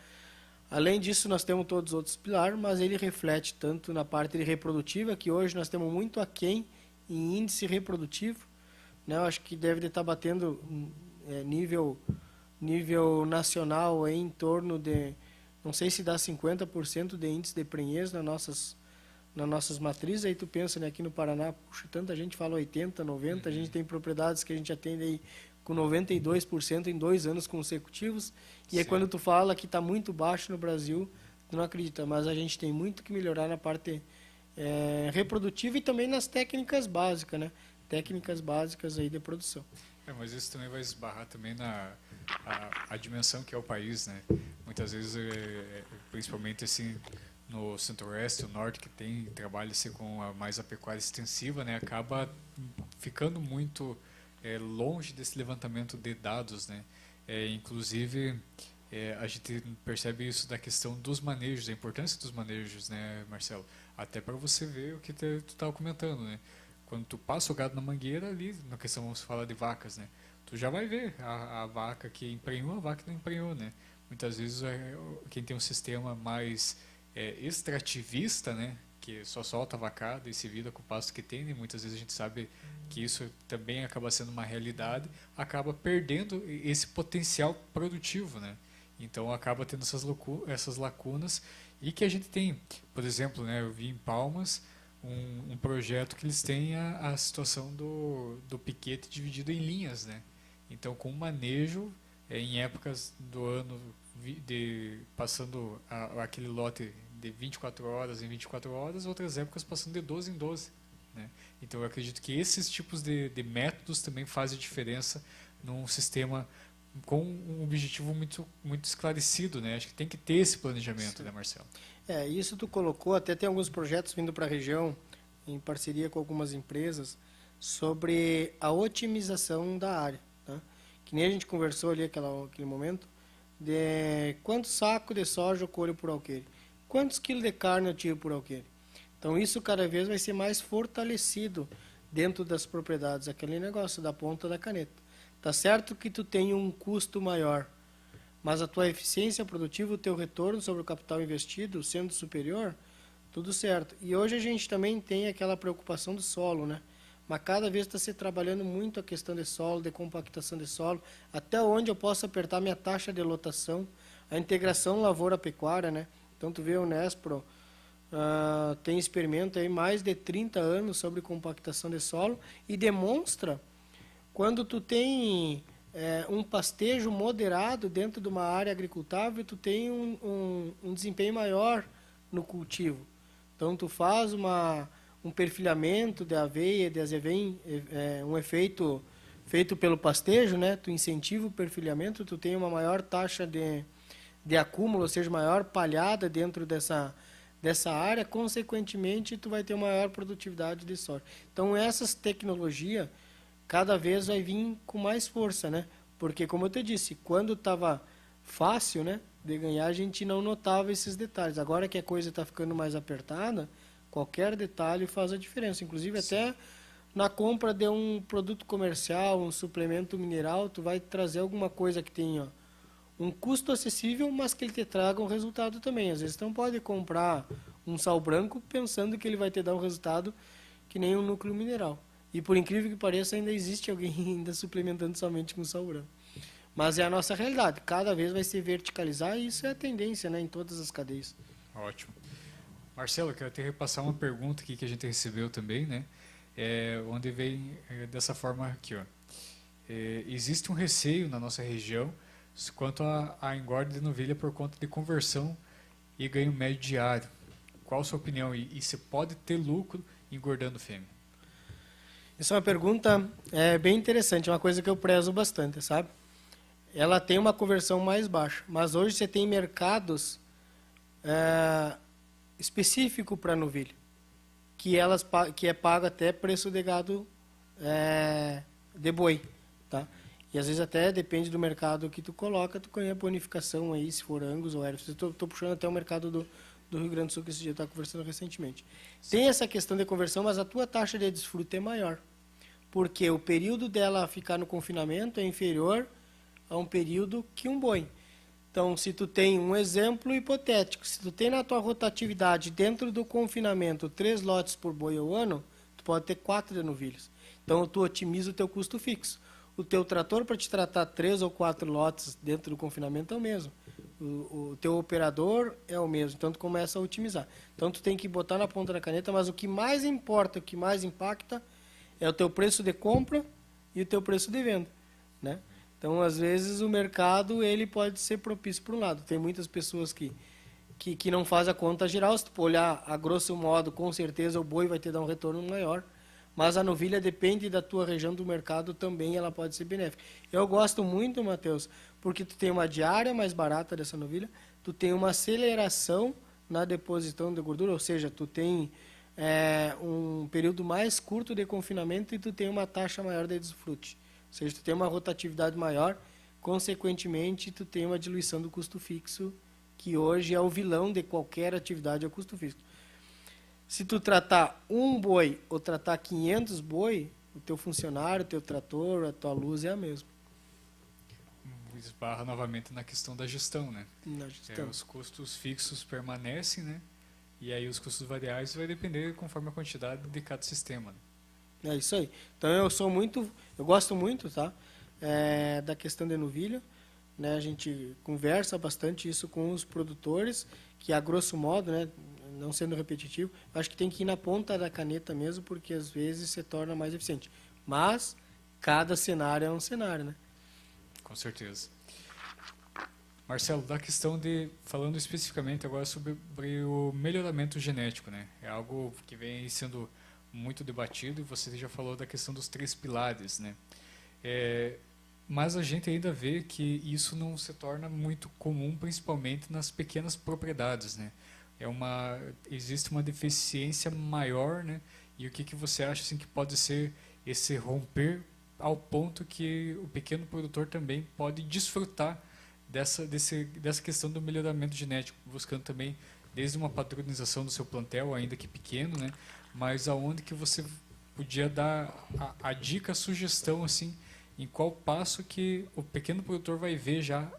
Além disso, nós temos todos os outros pilares, mas ele reflete tanto na parte reprodutiva, que hoje nós temos muito aquém em índice reprodutivo, né? Eu acho que deve estar batendo nível nacional em torno de, não sei se dá 50% de índice de prenhez nas nossas matrizes. Aí tu pensa, né, aqui no Paraná, puxa, tanta gente fala 80%, 90%, a gente tem propriedades que a gente atende aí com 92% em 2 anos consecutivos, e aí quando tu fala que está muito baixo no Brasil, tu não acredita, mas a gente tem muito que melhorar na parte reprodutiva e também nas técnicas básicas, né? Técnicas básicas aí de produção. Mas isso também vai esbarrar também na a dimensão que é o país, né? Muitas vezes, principalmente assim, no centro-oeste, o norte, que trabalha assim, com mais a pecuária extensiva, né? Acaba ficando muito longe desse levantamento de dados, né? Inclusive, a gente percebe isso da questão dos manejos, a importância dos manejos, né, Marcelo? Até para você ver o que tu estava comentando, né? Quando tu passa o gado na mangueira ali, na questão, vamos falar de vacas, né? Tu já vai ver a vaca que emprenhou, a vaca que não emprenhou, né? Muitas vezes quem tem um sistema mais extrativista, né, que só solta a vacada e se vira com o pasto que tem, e muitas vezes a gente sabe que isso também acaba sendo uma realidade, acaba perdendo esse potencial produtivo, né? Então acaba tendo essas lacunas, e que a gente tem, por exemplo, né, eu vi em Palmas um projeto que eles têm a situação do piquete dividido em linhas, né? Então, com manejo em épocas do ano, passando aquele lote de 24 horas em 24 horas, outras épocas passando de 12 em 12. Né? Então, eu acredito que esses tipos de métodos também fazem diferença num sistema com um objetivo muito, muito esclarecido. Né? Acho que tem que ter esse planejamento, sim, né, Marcelo? Isso tu colocou, até tem alguns projetos vindo para a região, em parceria com algumas empresas, sobre a otimização da área. Tá? Que nem a gente conversou ali aquele momento, de quantos sacos de soja eu colho por alqueire, quantos quilos de carne eu tiro por alqueire. Então isso cada vez vai ser mais fortalecido dentro das propriedades, aquele negócio da ponta da caneta. Tá certo que tu tem um custo maior, mas a tua eficiência produtiva, o teu retorno sobre o capital investido sendo superior, tudo certo. E hoje a gente também tem aquela preocupação do solo, né? Mas cada vez está se trabalhando muito a questão de solo, de compactação de solo, até onde eu posso apertar minha taxa de lotação, a integração lavoura-pecuária, né? Então tu vê o Nespro, tem experimento aí mais de 30 anos sobre compactação de solo e demonstra quando tu tem um pastejo moderado dentro de uma área agricultável, tu tem um desempenho maior no cultivo. Então tu faz um perfilhamento de aveia, de azevém, um efeito feito pelo pastejo, né? Tu incentiva o perfilhamento, tu tem uma maior taxa de acúmulo, ou seja, maior palhada dentro dessa área, consequentemente tu vai ter uma maior produtividade de soja. Então essas tecnologias cada vez vai vir com mais força, né? Porque, como eu te disse, quando estava fácil, né, de ganhar, a gente não notava esses detalhes. Agora que a coisa está ficando mais apertada, qualquer detalhe faz a diferença. Inclusive, sim, até na compra de um produto comercial, um suplemento mineral, tu vai trazer alguma coisa que tenha um custo acessível, mas que ele te traga um resultado também. Às vezes, tu não pode comprar um sal branco pensando que ele vai te dar um resultado que nem um núcleo mineral. E por incrível que pareça, ainda existe alguém ainda suplementando somente com sal branco. Mas é a nossa realidade. Cada vez vai se verticalizar e isso é a tendência, né, em todas as cadeias. Ótimo. Marcelo, eu quero te repassar uma pergunta aqui que a gente recebeu também, né? Onde vem dessa forma aqui, ó. Existe um receio na nossa região quanto à engorda de novilha por conta de conversão e ganho médio diário. Qual a sua opinião? E se pode ter lucro engordando fêmea? Essa é uma pergunta bem interessante, é uma coisa que eu prezo bastante, sabe? Ela tem uma conversão mais baixa, mas hoje você tem mercados específicos para novilha, que é pago até preço de gado de boi, tá? E às vezes até depende do mercado que tu coloca, tu ganha bonificação aí, se for Angus ou Hereford. Estou puxando até o mercado do Rio Grande do Sul, que esse dia está conversando recentemente. Sim. Tem essa questão de conversão, mas a tua taxa de desfrute é maior. Porque o período dela ficar no confinamento é inferior a um período que um boi. Então, se tu tem um exemplo hipotético, se tu tem na tua rotatividade dentro do confinamento 3 lotes por boi ao ano, tu pode ter 4 de novilhas. Então, tu otimiza o teu custo fixo. O teu trator para te tratar 3 ou 4 lotes dentro do confinamento é o mesmo. O teu operador é o mesmo. Então, tu começa a otimizar. Então, tu tem que botar na ponta da caneta, mas o que mais importa, o que mais impacta é o teu preço de compra e o teu preço de venda, né? Então, às vezes, o mercado ele pode ser propício para um lado. Tem muitas pessoas que não fazem a conta geral. Se tu olhar a grosso modo, com certeza o boi vai te dar um retorno maior. Mas a novilha depende da tua região do mercado também, ela pode ser benéfica. Eu gosto muito, Matheus, porque tu tem uma diária mais barata dessa novilha, tu tem uma aceleração na deposição de gordura, ou seja, tu tem um período mais curto de confinamento e tu tem uma taxa maior de desfrute. Ou seja, tu tem uma rotatividade maior, consequentemente, tu tem uma diluição do custo fixo, que hoje é o vilão de qualquer atividade, é o custo fixo. Se tu tratar um boi ou tratar 500 boi, o teu funcionário, o teu trator, a tua luz é a mesma. Esbarra novamente na questão da gestão, né? Na gestão. Os custos fixos permanecem, né? E aí os custos variáveis vai depender conforme a quantidade de cada sistema. Né? É isso aí. Então eu gosto muito, tá? Da questão de novilha, né? A gente conversa bastante isso com os produtores, que a grosso modo, né? Não sendo repetitivo, acho que tem que ir na ponta da caneta mesmo, porque às vezes se torna mais eficiente. Mas cada cenário é um cenário, né? Com certeza. Marcelo, da questão falando especificamente agora sobre o melhoramento genético, né? É algo que vem sendo muito debatido e você já falou da questão dos 3 pilares, né? Mas a gente ainda vê que isso não se torna muito comum, principalmente nas pequenas propriedades, né? Existe uma deficiência maior, né? E o que você acha assim, que pode ser esse romper ao ponto que o pequeno produtor também pode desfrutar dessa questão do melhoramento genético, buscando também desde uma padronização do seu plantel, ainda que pequeno, né? Mas aonde que você podia dar a dica, a sugestão, assim, em qual passo que o pequeno produtor vai ver já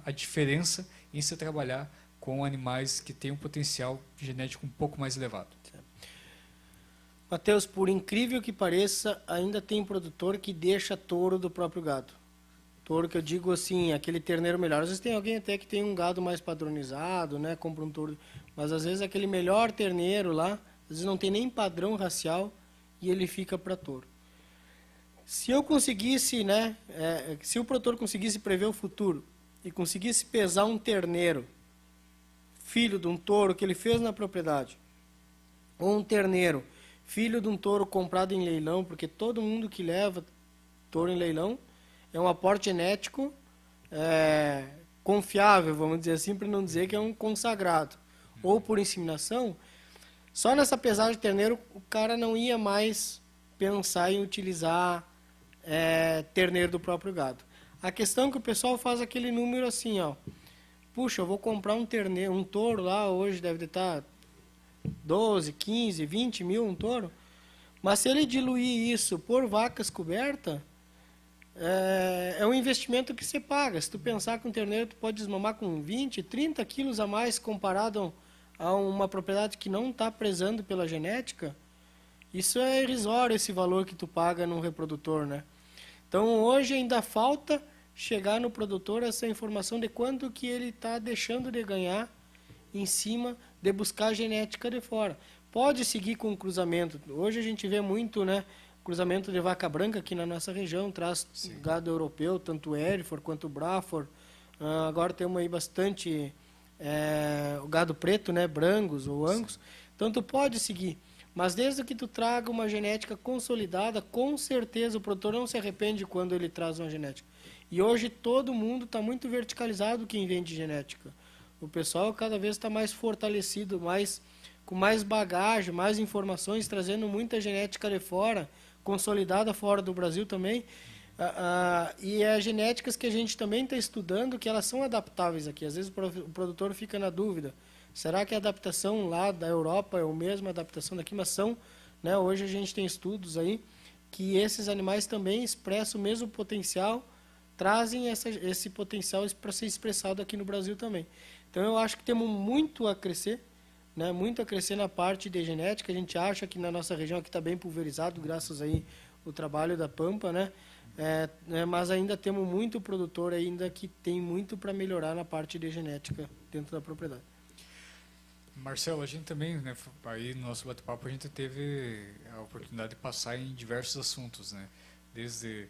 a diferença em se trabalhar com animais que têm um potencial genético um pouco mais elevado. Matheus, por incrível que pareça, ainda tem produtor que deixa touro do próprio gado. Touro que eu digo assim, aquele terneiro melhor. Às vezes tem alguém até que tem um gado mais padronizado, né? Compra um touro. Mas às vezes aquele melhor terneiro lá, às vezes não tem nem padrão racial e ele fica para touro. Se eu conseguisse, né? Se o produtor conseguisse prever o futuro e conseguisse pesar um terneiro, filho de um touro que ele fez na propriedade, ou um terneiro, filho de um touro comprado em leilão, porque todo mundo que leva touro em leilão é um aporte genético confiável, vamos dizer assim, para não dizer que é um consagrado. Ou por inseminação, só nessa pesagem de terneiro o cara não ia mais pensar em utilizar terneiro do próprio gado. A questão é que o pessoal faz aquele número assim, ó. Puxa, eu vou comprar um terneiro, um touro lá, hoje deve estar 12, 15, 20 mil um touro. Mas se ele diluir isso por vacas cobertas, é um investimento que você paga. Se tu pensar que um terneiro tu pode desmamar com 20, 30 quilos a mais comparado a uma propriedade que não está prezando pela genética, Isso é irrisório, esse valor que tu paga num reprodutor, né? Então, hoje ainda falta chegar no produtor essa informação de quanto que ele está deixando de ganhar em cima de buscar genética de fora. Pode seguir com o cruzamento. Hoje a gente vê muito, né, cruzamento de vaca branca aqui na nossa região, traz gado europeu, tanto o Hereford quanto o Braford. Agora temos aí bastante o gado preto, né, Brangus ou Angus. Então tu pode seguir. Mas desde que tu traga uma genética consolidada, com certeza o produtor não se arrepende quando ele traz uma genética. E hoje todo mundo está muito verticalizado quem vende genética. O pessoal cada vez está mais fortalecido, com mais bagagem, mais informações, trazendo muita genética de fora, consolidada fora do Brasil também. E as genéticas que a gente também está estudando, que elas são adaptáveis aqui. Às vezes o produtor fica na dúvida. Será que a adaptação lá da Europa é a mesma adaptação daqui? Mas são, né? Hoje a gente tem estudos aí que esses animais também expressam o mesmo potencial, trazem esse potencial para ser expressado aqui no Brasil também. Então eu acho que temos muito a crescer, né? Muito a crescer na parte de genética. A gente acha que na nossa região aqui está bem pulverizado, graças aí ao trabalho da Pampa, né? Mas ainda temos muito produtor ainda que tem muito para melhorar na parte de genética dentro da propriedade. Marcelo, a gente também, né, aí no nosso bate-papo a gente teve a oportunidade de passar em diversos assuntos, né? Desde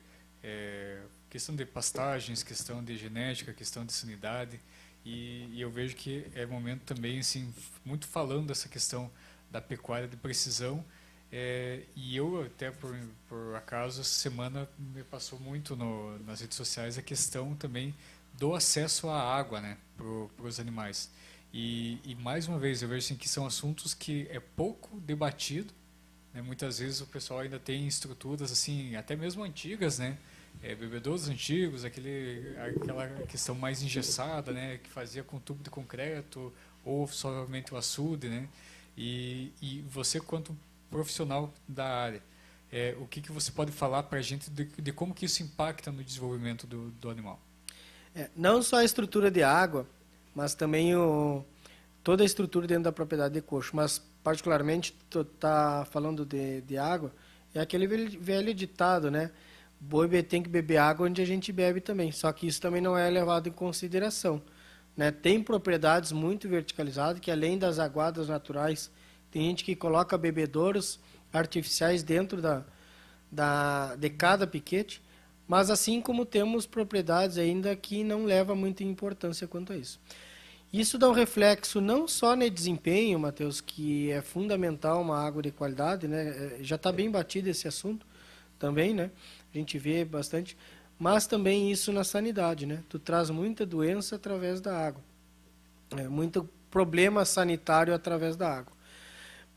questão de pastagens, questão de genética, questão de sanidade, e eu vejo que é momento também, assim, muito falando dessa questão da pecuária de precisão, e eu até por acaso essa semana me passou muito nas redes sociais a questão também do acesso à água, né, para os animais. E mais uma vez eu vejo assim, que são assuntos que é pouco debatido, né? Muitas vezes o pessoal ainda tem estruturas assim, até mesmo antigas, né? Bebedouros antigos, aquela questão mais engessada, né? Que fazia com tubo de concreto ou somente o açude, né? E você, quanto profissional da área, o que você pode falar para a gente de como que isso impacta no desenvolvimento do animal? Não só a estrutura de água, mas também toda a estrutura dentro da propriedade de coxo. Mas, particularmente, tu tá falando de água, é aquele velho ditado, né? Boi tem que beber água onde a gente bebe também. Só que isso também não é levado em consideração, né? Tem propriedades muito verticalizadas, que além das aguadas naturais, tem gente que coloca bebedouros artificiais dentro de cada piquete. Mas assim como temos propriedades ainda que não levam muita importância quanto a isso. Isso dá um reflexo não só no desempenho, Matheus, que é fundamental uma água de qualidade, né? Já está bem batido esse assunto também, né? A gente vê bastante, mas também isso na sanidade, né? Tu traz muita doença através da água, muito problema sanitário através da água.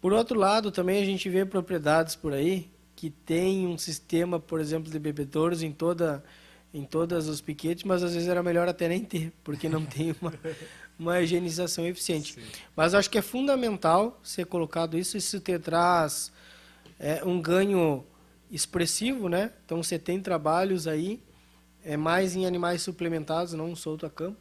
Por outro lado, também a gente vê propriedades por aí que tem um sistema, por exemplo, de bebedouros em todas os piquetes, mas às vezes era melhor até nem ter, porque não tem uma higienização eficiente. Sim. Mas acho que é fundamental ser colocado isso te traz um ganho expressivo, né? Então você tem trabalhos aí, mais em animais suplementados, não solto a campo,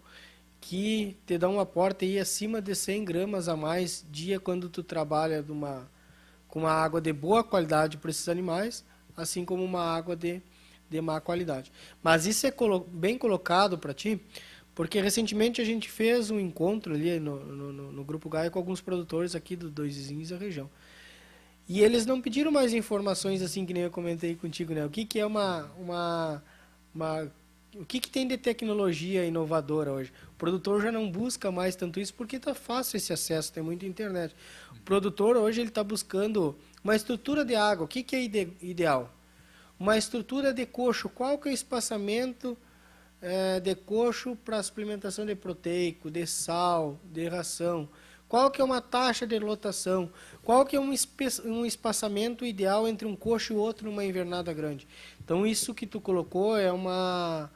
que te dá um aporte aí acima de 100 gramas a mais dia quando tu trabalha com uma água de boa qualidade para esses animais, assim como uma água de má qualidade. Mas isso é bem colocado para ti, porque recentemente a gente fez um encontro ali no Grupo Gaia com alguns produtores aqui dos dois vizinhos da região. E eles não pediram mais informações assim que nem eu comentei contigo, né? O que é o que tem de tecnologia inovadora hoje? O produtor já não busca mais tanto isso porque está fácil esse acesso, tem muita internet. O produtor hoje ele está buscando uma estrutura de água. O que é ideal? Uma estrutura de coxo. Qual que é o espaçamento de coxo para suplementação de proteico, de sal, de ração? Qual que é uma taxa de lotação? Qual que é um espaçamento ideal entre um coxo e outro numa invernada grande? Então isso que tu colocou é uma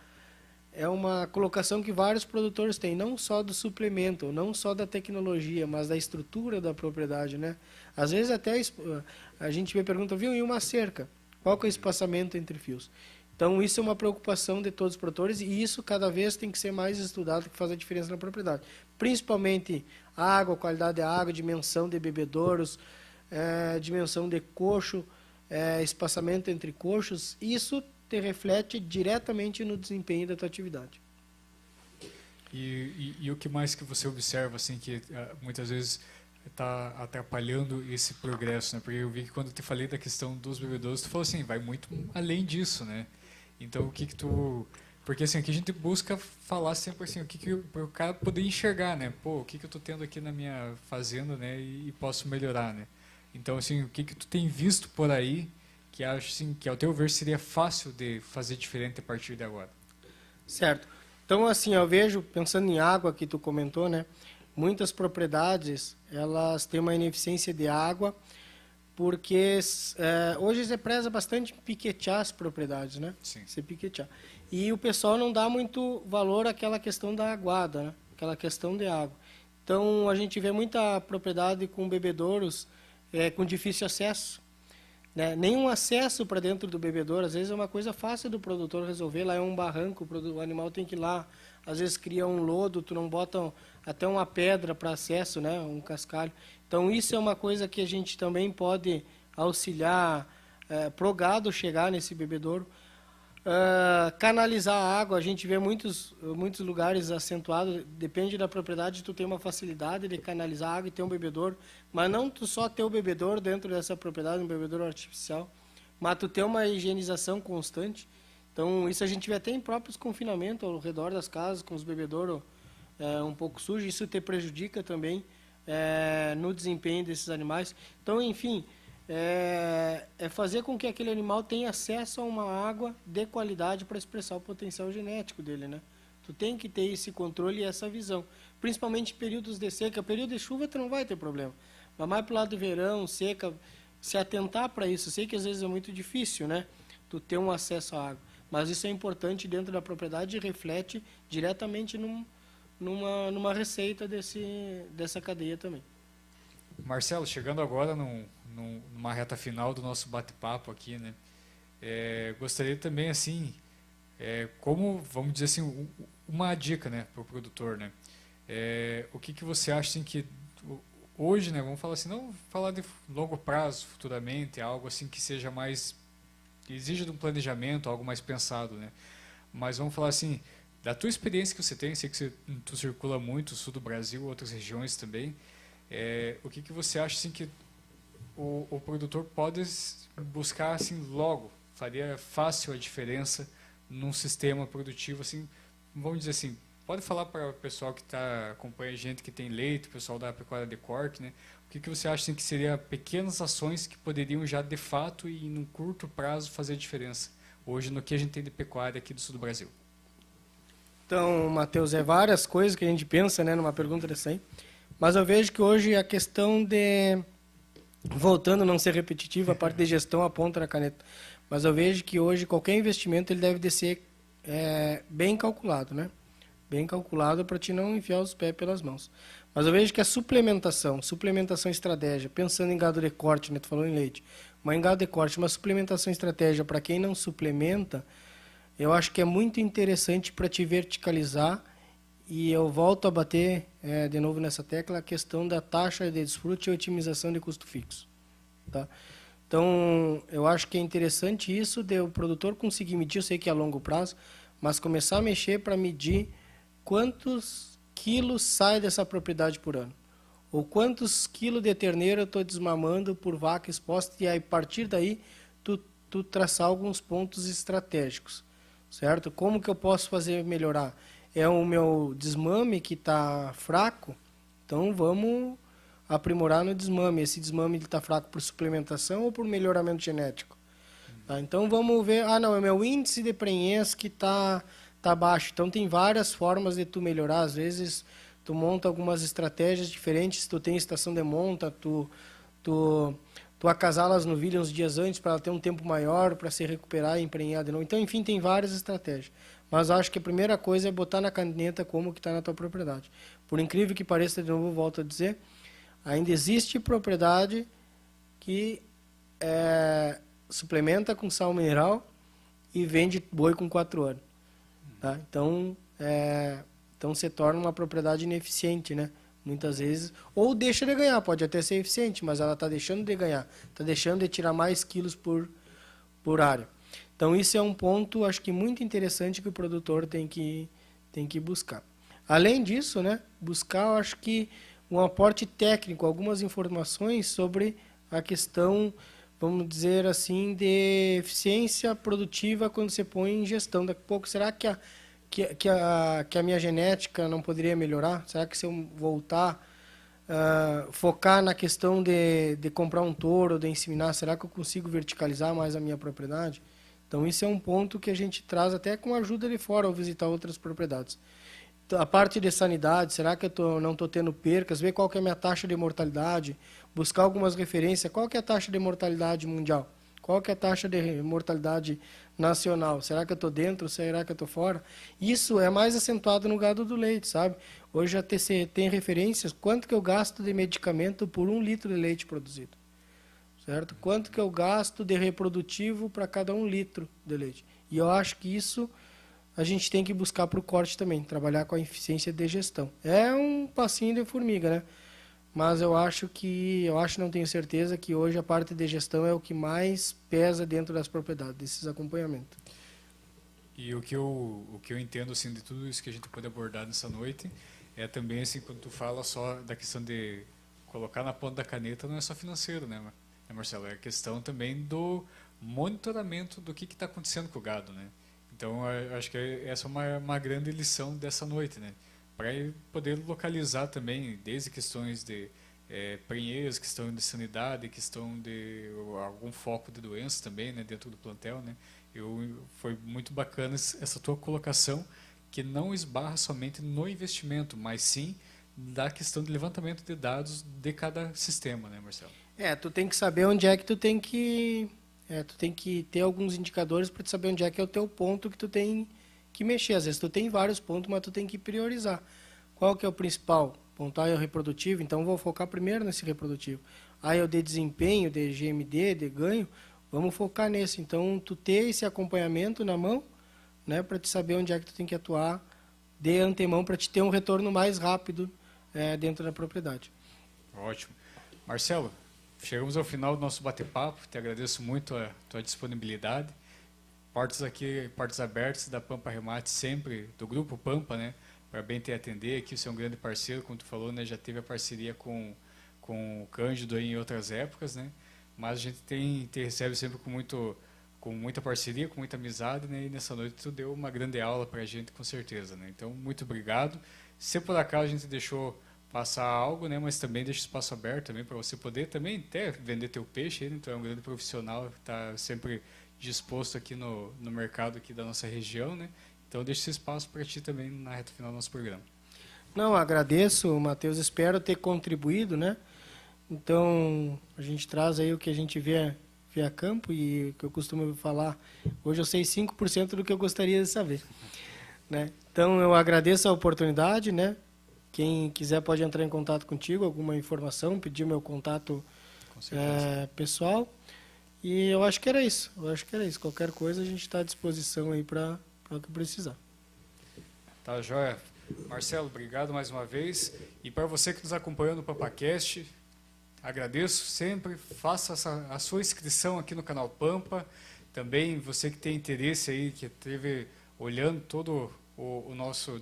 colocação que vários produtores têm, não só do suplemento, não só da tecnologia, mas da estrutura da propriedade, né? Às vezes até a gente me pergunta, viu, e uma cerca? Qual que é o espaçamento entre fios? Então isso é uma preocupação de todos os produtores e isso cada vez tem que ser mais estudado, que faz a diferença na propriedade. Principalmente água, qualidade da água, dimensão de bebedouros, dimensão de coxo, espaçamento entre coxos, isso te reflete diretamente no desempenho da tua atividade. E o que mais que você observa, assim, que muitas vezes está atrapalhando esse progresso, né? Porque eu vi que quando eu te falei da questão dos bebedouros, tu falou assim, vai muito além disso, né? Então, o que tu... Porque, assim, aqui a gente busca falar sempre, assim, para o cara poder enxergar, né? Pô, o que eu estou tendo aqui na minha fazenda, né? E posso melhorar, né? Então, assim, o que tu tem visto por aí que acho, assim, que ao teu ver seria fácil de fazer diferente a partir de agora? Certo. Então, assim, eu vejo, pensando em água que tu comentou, né? Muitas propriedades, elas têm uma ineficiência de água, porque hoje você preza bastante piquetear as propriedades, né? Sim. Você piquetear. E o pessoal não dá muito valor àquela questão da aguada, né? Aquela questão de água. Então, a gente vê muita propriedade com bebedouros com difícil acesso, né? Nenhum acesso para dentro do bebedouro, às vezes é uma coisa fácil do produtor resolver, lá é um barranco, o animal tem que ir lá, às vezes cria um lodo, tu não bota até uma pedra para acesso, né? Um cascalho. Então, isso é uma coisa que a gente também pode auxiliar pro gado chegar nesse bebedouro. Canalizar a água, a gente vê muitos lugares acentuados, depende da propriedade, tu tem uma facilidade de canalizar a água e ter um bebedouro, mas não tu só ter o bebedouro dentro dessa propriedade, um bebedouro artificial, mas tu ter uma higienização constante. Então, isso a gente vê até em próprios confinamentos ao redor das casas, com os bebedouros um pouco sujos, isso te prejudica também no desempenho desses animais. Então, enfim, é fazer com que aquele animal tenha acesso a uma água de qualidade para expressar o potencial genético dele, né? Tu tem que ter esse controle e essa visão, principalmente em períodos de seca. Período de chuva tu não vai ter problema, mas mais pro lado do verão, seca, se atentar para isso. Sei que às vezes é muito difícil, né? Tu ter um acesso à água, mas isso é importante dentro da propriedade e reflete diretamente numa receita dessa cadeia também. Marcelo, chegando agora numa reta final do nosso bate-papo aqui, né? Gostaria também, assim, como, vamos dizer assim, uma dica, né, para o produtor, né? O que você acha, assim, que hoje, né, vamos falar assim, não falar de longo prazo, futuramente, algo assim que seja mais, que exija de um planejamento, algo mais pensado, né? Mas vamos falar assim, da tua experiência que você tem, sei que tu circula muito, o sul do Brasil, outras regiões também, o que você acha, assim, que o produtor pode buscar, assim, logo, faria fácil a diferença num sistema produtivo, assim, vamos dizer assim, pode falar para o pessoal que acompanha a gente, que tem leite, o pessoal da pecuária de corte, né? O que você acha, assim, que seria pequenas ações que poderiam já, de fato, e num curto prazo, fazer a diferença hoje no que a gente tem de pecuária aqui do sul do Brasil? Então, Matheus, várias coisas que a gente pensa, né, numa pergunta dessa aí, mas eu vejo que hoje a questão de, voltando a não ser repetitivo, a parte de gestão aponta na caneta, mas eu vejo que hoje qualquer investimento ele deve de ser bem calculado, né? Bem calculado para te não enfiar os pés pelas mãos. Mas eu vejo que a suplementação estratégia, pensando em gado de corte, né? Tu falou em leite, mas em gado de corte, uma suplementação estratégia para quem não suplementa, eu acho que é muito interessante para te verticalizar. E eu volto a bater de novo nessa tecla, a questão da taxa de desfrute e otimização de custo fixo. Tá? Então, eu acho que é interessante isso de o produtor conseguir medir, eu sei que é a longo prazo, mas começar a mexer para medir quantos quilos sai dessa propriedade por ano. Ou quantos quilos de terneiro eu estou desmamando por vaca exposta, e aí, a partir daí tu traçar alguns pontos estratégicos. Certo? Como que eu posso fazer melhorar? É o meu desmame que está fraco, então vamos aprimorar no desmame. Esse desmame está fraco por suplementação ou por melhoramento genético? Tá? Então vamos ver, não, é meu índice de prenhez que está baixo. Então tem várias formas de tu melhorar. Às vezes tu monta algumas estratégias diferentes, tu tem estação de monta, tu acasala as novilhas uns dias antes para ela ter um tempo maior para se recuperar e emprenhar de novo. Então, enfim, tem várias estratégias. Mas acho que a primeira coisa é botar na caneta como que está na tua propriedade. Por incrível que pareça, de novo, volto a dizer, ainda existe propriedade que suplementa com sal mineral e vende boi com 4 anos. Tá? Então se torna uma propriedade ineficiente, né? muitas vezes, ou deixa de ganhar, pode até ser eficiente, mas ela está deixando de ganhar, está deixando de tirar mais quilos por área. Então, isso é um ponto, acho que muito interessante que o produtor tem que buscar. Além disso, né, buscar, eu acho que um aporte técnico, algumas informações sobre a questão, vamos dizer assim, de eficiência produtiva quando você põe em gestão. Daqui a pouco, será que a minha genética não poderia melhorar? Será que se eu voltar focar na questão de comprar um touro, de inseminar, será que eu consigo verticalizar mais a minha propriedade? Então, isso é um ponto que a gente traz até com a ajuda de fora ao visitar outras propriedades. A parte de sanidade, será que eu não estou tendo percas? Ver qual que é a minha taxa de mortalidade, buscar algumas referências. Qual que é a taxa de mortalidade mundial? Qual que é a taxa de mortalidade nacional? Será que eu estou dentro? Será que eu estou fora? Isso é mais acentuado no gado do leite, sabe? Hoje a TC tem referências, quanto que eu gasto de medicamento por 1 litro de leite produzido. Certo? Quanto que eu gasto de reprodutivo para cada 1 litro de leite. E eu acho que isso a gente tem que buscar para o corte também, trabalhar com a eficiência de gestão. É um passinho de formiga, né? Mas eu acho, não tenho certeza, que hoje a parte de gestão é o que mais pesa dentro das propriedades, desses acompanhamentos. E o que eu entendo assim, de tudo isso que a gente pode abordar nessa noite é também, assim, quando tu fala só da questão de colocar na ponta da caneta, não é só financeiro, né, Marcelo? É a questão também do monitoramento do que está acontecendo com o gado, né? Então, eu acho que essa é uma grande lição dessa noite, né? Para poder localizar também, desde questões de prenhez, questão de sanidade, questão de algum foco de doença também, né, dentro do plantel, né? Foi muito bacana essa tua colocação, que não esbarra somente no investimento, mas sim da questão de levantamento de dados de cada sistema, né, Marcelo? Tu tem que saber onde é que tu tem que ter alguns indicadores para saber onde é que é o teu ponto que tu tem que mexer. Às vezes tu tem vários pontos, mas tu tem que priorizar. Qual que é o principal? Ponto A é o reprodutivo, então vou focar primeiro nesse reprodutivo. A é o de desempenho, de GMD, de ganho, vamos focar nesse. Então, tu ter esse acompanhamento na mão, né, para te saber onde é que tu tem que atuar de antemão, para te ter um retorno mais rápido dentro da propriedade. Ótimo. Marcelo, chegamos ao final do nosso bate-papo, te agradeço muito a tua disponibilidade. Portas abertas da Pampa Remate, sempre do Grupo Pampa, né? Para bem te atender aqui, você é um grande parceiro, como tu falou, né? Já teve a parceria com o Cândido aí em outras épocas, né? Mas a gente te recebe sempre com muita parceria, com muita amizade, né? E nessa noite tu deu uma grande aula para a gente, com certeza, né? Então, muito obrigado. Se por acaso a gente deixou passar algo, né? Mas também deixa espaço aberto também para você poder também até vender teu peixe, né? Então é um grande profissional, está sempre disposto aqui no mercado aqui da nossa região, né? Então deixa esse espaço para ti também na reta final do nosso programa. Não, agradeço, Matheus, espero ter contribuído, né? Então, a gente traz aí o que a gente vê a campo e o que eu costumo falar. Hoje eu sei 5% do que eu gostaria de saber, né? Então, eu agradeço a oportunidade, né? Quem quiser pode entrar em contato contigo, alguma informação, pedir meu contato pessoal. E eu acho que era isso. Qualquer coisa a gente está à disposição aí para o que precisar. Tá, joia. Marcelo, obrigado mais uma vez. E para você que nos acompanhou no PampaCast, agradeço sempre. Faça a sua inscrição aqui no canal Pampa. Também você que tem interesse aí, que esteve olhando todo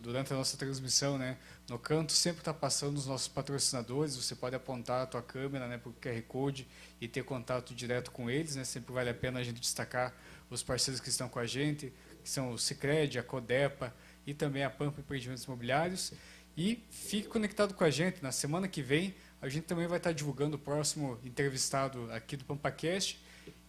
durante a nossa transmissão, né? No canto sempre está passando os nossos patrocinadores. Você pode apontar a tua câmera, né, para o QR Code e ter contato direto com eles, né? Sempre vale a pena a gente destacar os parceiros que estão com a gente, que são o Sicredi, a Codepa e também a Pampa Empreendimentos Imobiliários. E fique conectado com a gente. Na semana que vem a gente também vai estar divulgando o próximo entrevistado aqui do PampaCast.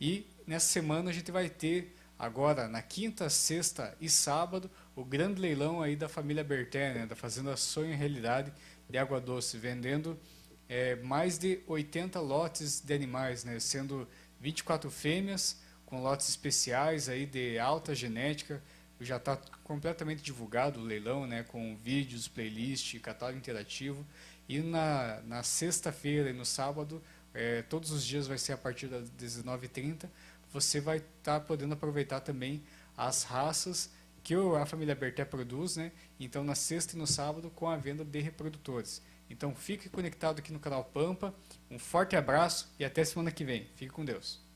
E nessa semana a gente vai ter agora, na quinta, sexta e sábado, o grande leilão aí da família Berté, né, da Fazenda Sonho e Realidade de Água Doce, vendendo mais de 80 lotes de animais, né, sendo 24 fêmeas, com lotes especiais aí de alta genética. Já está completamente divulgado o leilão, né, com vídeos, playlist, catálogo interativo. E na sexta-feira e no sábado, todos os dias vai ser a partir das 19h30, você vai estar podendo aproveitar também as raças que a família Berté produz, né? Então, na sexta e no sábado, com a venda de reprodutores. Então fique conectado aqui no canal Pampa. Um forte abraço e até semana que vem. Fique com Deus.